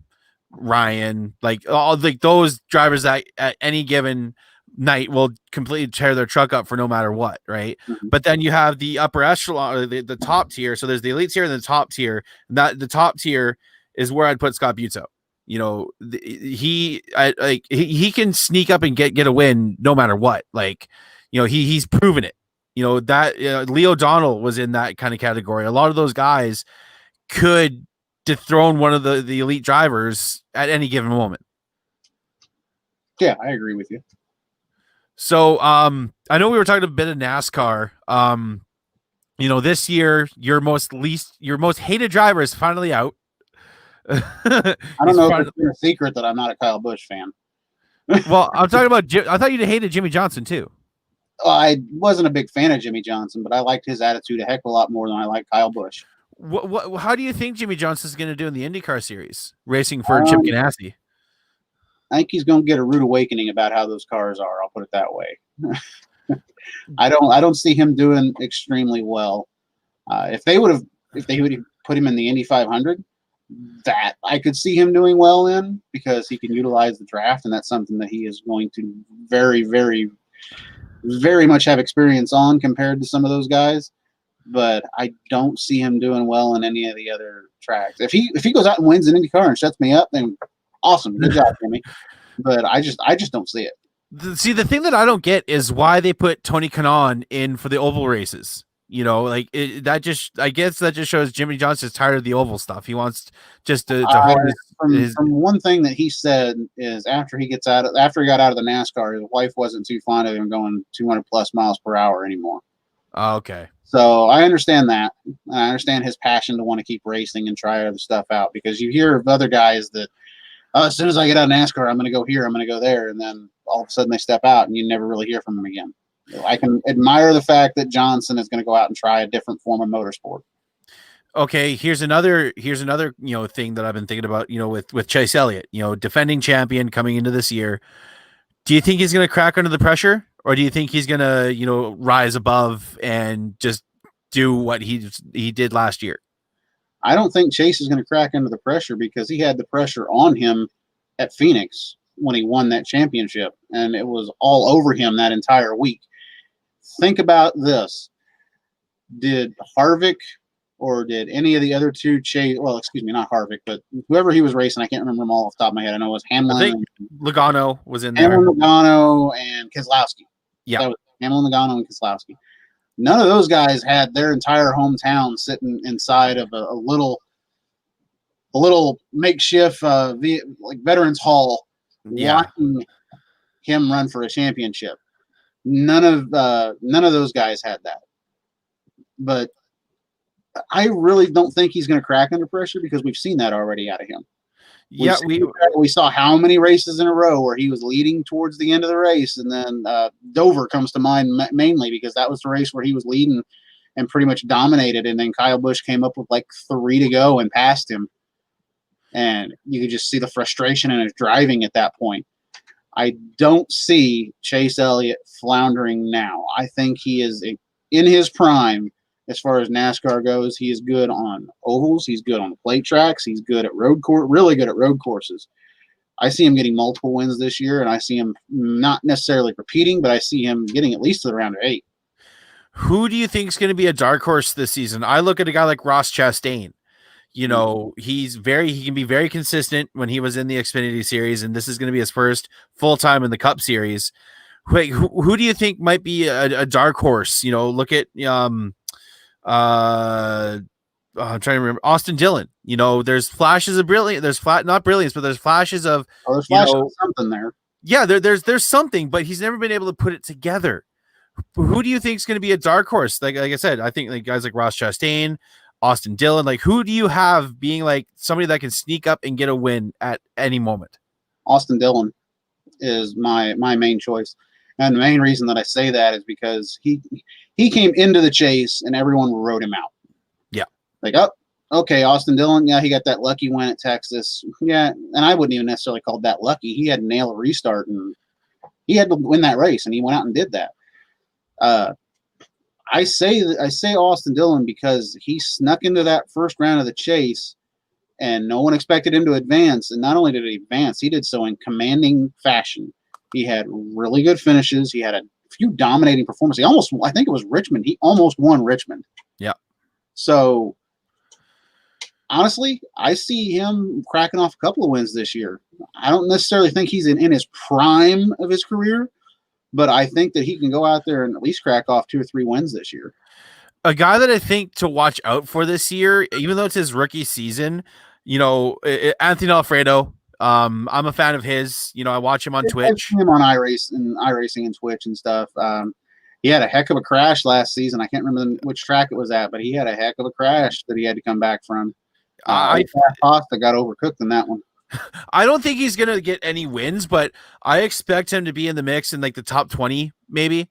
Ryan, like all like those drivers that at any given night will completely tear their truck up for no matter what, right? Mhm. But then you have the upper echelon, or the top tier. So there's the elite tier and the top tier. And that the top tier is where I'd put Scott Butzo. He can sneak up and get a win no matter what. Like, he's proven it. That Leo O'Donnell was in that kind of category. A lot of those guys could dethrone one of the elite drivers at any given moment. Yeah, I agree with you. So I know we were talking a bit of NASCAR. This year your most hated driver is finally out. I don't know if it's been a secret that I'm not a Kyle Busch fan. Well, I'm talking about I thought you hated Jimmy Johnson too. I wasn't a big fan of Jimmy Johnson, but I liked his attitude a heck of a lot more than I like Kyle Busch. How do you think Jimmy Johnson's going to do in the IndyCar series, racing for Chip Ganassi? I think he's going to get a rude awakening about how those cars are. I'll put it that way. I don't see him doing extremely well. If they would put him in the Indy 500, that I could see him doing well in, because he can utilize the draft, and that's something that he is going to very, very, very much have experience on compared to some of those guys. But I don't see him doing well in any of the other tracks. If he goes out and wins an IndyCar and shuts me up, then awesome, good job, Jimmy. But I just don't see it. See, the thing that I don't get is why they put Tony Kanaan in for the oval races. I guess that just shows Jimmy Johnson's tired of the oval stuff. He wants just to hone from one thing that he said is after he got out of the NASCAR, his wife wasn't too fond of him going 200 plus miles per hour anymore. Oh, okay. So I understand that. I understand his passion to want to keep racing and try other stuff out, because you hear of other guys that, as soon as I get out of NASCAR, I'm going to go here, I'm going to go there, and then all of a sudden they step out and you never really hear from them again. So I can admire the fact that Johnson is going to go out and try a different form of motorsport. Okay, here's another thing that I've been thinking about, with Chase Elliott, defending champion coming into this year. Do you think he's going to crack under the pressure, or do you think he's going to, rise above and just do what he did last year? I don't think Chase is going to crack under the pressure, because he had the pressure on him at Phoenix when he won that championship, and it was all over him that entire week. Think about this. Did Harvick or did any of the other two Chase, well, excuse me, not Harvick, but whoever he was racing, I can't remember them all off the top of my head. I know it was Hamlin. Logano was in there. Hamlin, Logano, and Keselowski. Yeah. That was Hamlin, Logano, and Keselowski. None of those guys had their entire hometown sitting inside of a little makeshift like Veterans Hall, watching him run for a championship. None of those guys had that. But I really don't think he's going to crack under pressure, because we've seen that already out of him. We saw how many races in a row where he was leading towards the end of the race, and then Dover comes to mind mainly because that was the race where he was leading and pretty much dominated, and then Kyle Busch came up with like 3 to go and passed him, and you could just see the frustration in his driving at that point. I don't see Chase Elliott floundering now. I think he is in his prime. As far as NASCAR goes, he is good on ovals. He's good on the plate tracks. He's good at really good at road courses. I see him getting multiple wins this year, and I see him not necessarily repeating, but I see him getting at least to the round of 8. Who do you think is going to be a dark horse this season? I look at a guy like Ross Chastain. He can be very consistent when he was in the Xfinity series, and this is going to be his first full time in the Cup series. Wait, who do you think might be a dark horse? Look at I'm trying to remember Austin Dillon. There's flashes of brilliance. There's not brilliance, but there's flashes of something there. Yeah, there's something, but he's never been able to put it together. Who do you think is going to be a dark horse? Like I said, I think guys like Ross Chastain, Austin Dillon. Like, who do you have being like somebody that can sneak up and get a win at any moment? Austin Dillon is my main choice. And the main reason that I say that is because he came into the chase and everyone rode him out. Yeah. Like, oh, okay, Austin Dillon, yeah, he got that lucky win at Texas. Yeah, and I wouldn't even necessarily call that lucky. He had to nail a restart, and he had to win that race, and he went out and did that. I say Austin Dillon because he snuck into that first round of the chase, and no one expected him to advance. And not only did he advance, he did so in commanding fashion. He had really good finishes. He had a few dominating performances. I think it was Richmond. He almost won Richmond. Yeah. So honestly, I see him cracking off a couple of wins this year. I don't necessarily think he's in his prime of his career, but I think that he can go out there and at least crack off 2 or 3 wins this year. A guy that I think to watch out for this year, even though it's his rookie season, Anthony Alfredo. I'm a fan of his. I watch him on Twitch. I've seen him on iRacing and Twitch and stuff. He had a heck of a crash last season. I can't remember which track it was at, but he had a heck of a crash that he had to come back from. Costa got overcooked in that one. I don't think he's going to get any wins, but I expect him to be in the mix in like the top 20, maybe.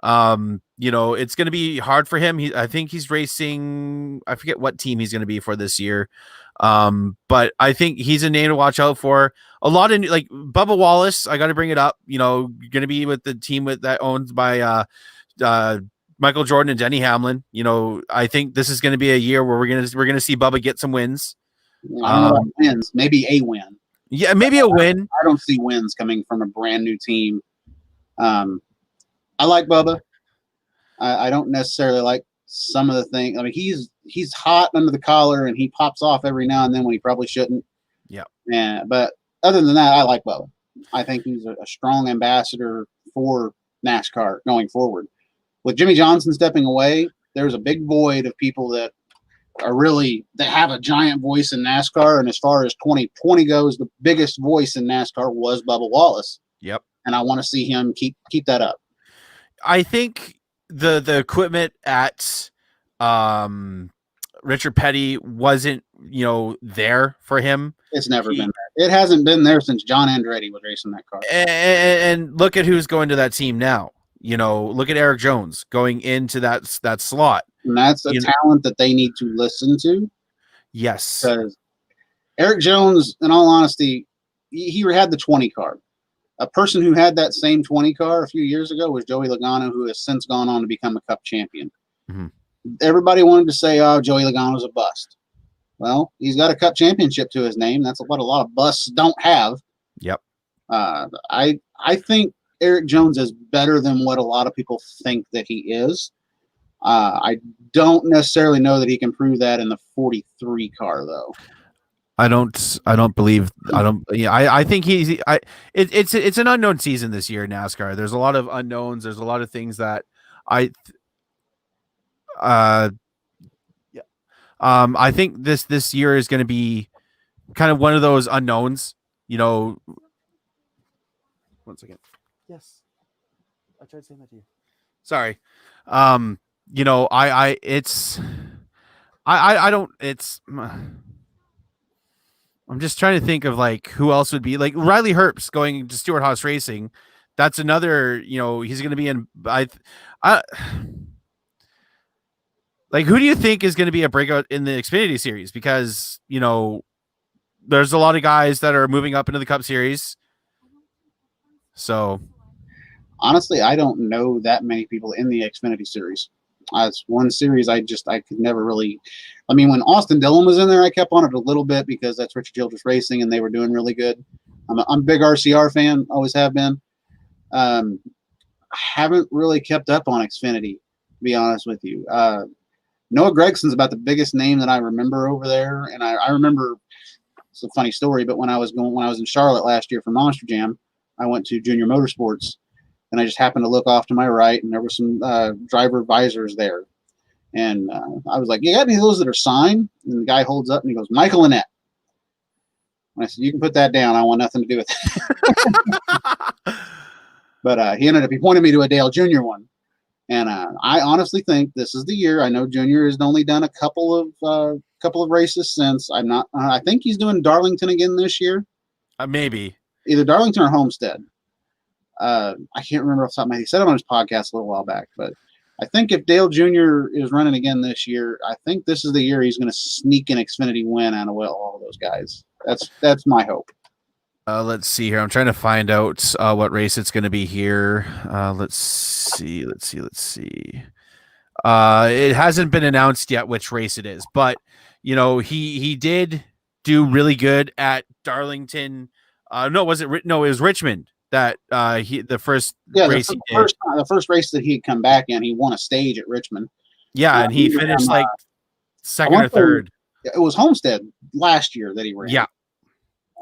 It's going to be hard for him. I think he's racing. I forget what team he's going to be for this year. But I think he's a name to watch out for. A lot of like Bubba Wallace. I got to bring it up. Going to be with the team that owns by Michael Jordan and Denny Hamlin. I think this is going to be a year where we're going to see Bubba get some wins. I don't know about wins. Maybe a win. Yeah, maybe a win. I don't see wins coming from a brand new team. I like Bubba. I don't necessarily like some of the things. I mean, he's hot under the collar and he pops off every now and then when he probably shouldn't. Yeah. But other than that, I like Bubba. I think he's a strong ambassador for NASCAR going forward. With Jimmy Johnson stepping away, there's a big void of people that have a giant voice in NASCAR. And as far as 2020 goes, the biggest voice in NASCAR was Bubba Wallace. Yep. And I want to see him keep that up. I think the equipment at Richard Petty wasn't, there for him. It's never been there. It hasn't been there since John Andretti was racing that car. And look at who's going to that team now. Look at Eric Jones going into that slot. And that's a talent that they need to listen to. Yes. Because Eric Jones, in all honesty, he had the 20 car. A person who had that same 20 car a few years ago was Joey Logano, who has since gone on to become a Cup champion. Mm-hmm. Everybody wanted to say, "Oh, Joey Logano's a bust." Well, he's got a Cup championship to his name. That's what a lot of busts don't have. Yep. I think Eric Jones is better than what a lot of people think that he is. I don't necessarily know that he can prove that in the 43 car, though. I think it's an unknown season this year in NASCAR. There's a lot of unknowns. There's a lot of things that I think this year is going to be kind of one of those unknowns, 1 second. Yes. I tried saying that to you. Sorry. I'm just trying to think of like who else would be like Riley Herbst going to Stewart Haas Racing. That's another, he's going to be in. Like, who do you think is going to be a breakout in the Xfinity series? Because, there's a lot of guys that are moving up into the Cup series. So, honestly, I don't know that many people in the Xfinity series. It's one series I could never really. I mean, when Austin Dillon was in there, I kept on it a little bit because that's Richard Childress Racing and they were doing really good. I'm a big RCR fan, always have been. I haven't really kept up on Xfinity, to be honest with you. Noah Gregson's about the biggest name that I remember over there, and I remember it's a funny story. But when I was in Charlotte last year for Monster Jam, I went to Junior Motorsports. And I just happened to look off to my right, and there were some driver visors there. And I was like, "You got any of those that are signed?" And the guy holds up, and he goes, "Michael Annett." And I said, "You can put that down. I want nothing to do with it." But he pointed me to a Dale Jr. one. And I honestly think this is the year. I know Junior has only done a couple of races since. I think he's doing Darlington again this year. Maybe. Either Darlington or Homestead. I can't remember off the top of my head. He said it on his podcast a little while back, but I think if Dale Jr. is running again this year, I think this is the year he's going to sneak an Xfinity win out of all of those guys. That's my hope. Let's see here. I'm trying to find out what race it's going to be here. Let's see. It hasn't been announced yet which race it is, but he did do really good at Darlington. No, it was Richmond that the first Yeah, race he did. the first race that he had come back in, he won a stage at Richmond. Yeah, and he finished like second or third. It was Homestead last year that he ran. Yeah.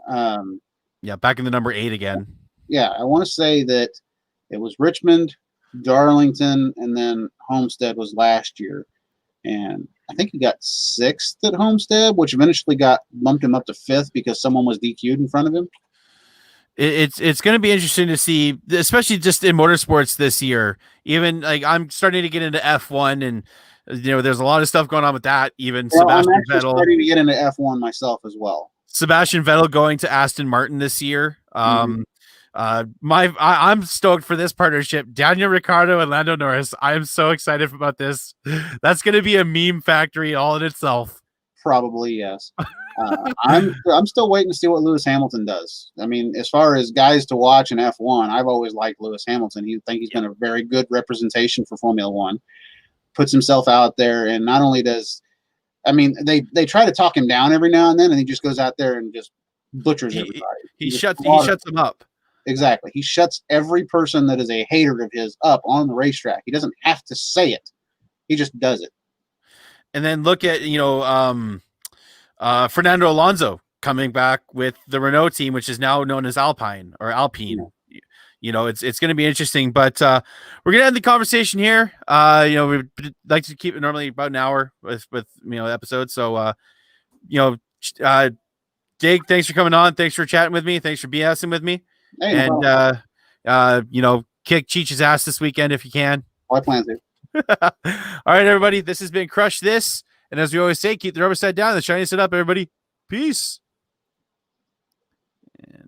Um, Yeah, back in the number 8 again. Yeah, I want to say that it was Richmond, Darlington, and then Homestead was last year. And I think he got 6th at Homestead, which eventually bumped him up to 5th because someone was DQ'd in front of him. It's going to be interesting to see, especially just in motorsports this year. Even like I'm starting to get into F1, and there's a lot of stuff going on with that. Even Sebastian I'm Vettel starting to get into F1 myself as well. Sebastian Vettel going to Aston Martin this year. I'm stoked for this partnership. Daniel Ricciardo and Lando Norris. I am so excited about this. That's going to be a meme factory all in itself. Probably, yes. I'm still waiting to see what Lewis Hamilton does. I mean, as far as guys to watch in F1, I've always liked Lewis Hamilton. He's been a very good representation for Formula One. Puts himself out there, and not only does, I mean, they try to talk him down every now and then, and he just goes out there and just butchers everybody. He shuts them up. Exactly. He shuts every person that is a hater of his up on the racetrack. He doesn't have to say it. He just does it. And then look at, Fernando Alonso coming back with the Renault team, which is now known as Alpine. It's going to be interesting, but we're going to end the conversation here. We'd like to keep it normally about an hour with episodes. So, Jake, thanks for coming on. Thanks for chatting with me. Thanks for BSing with me. Hey, kick Cheech's ass this weekend if you can. I plan to. All right, everybody. This has been Crush This. And as we always say, keep the rubber side down and the shiny side up, everybody. Peace. And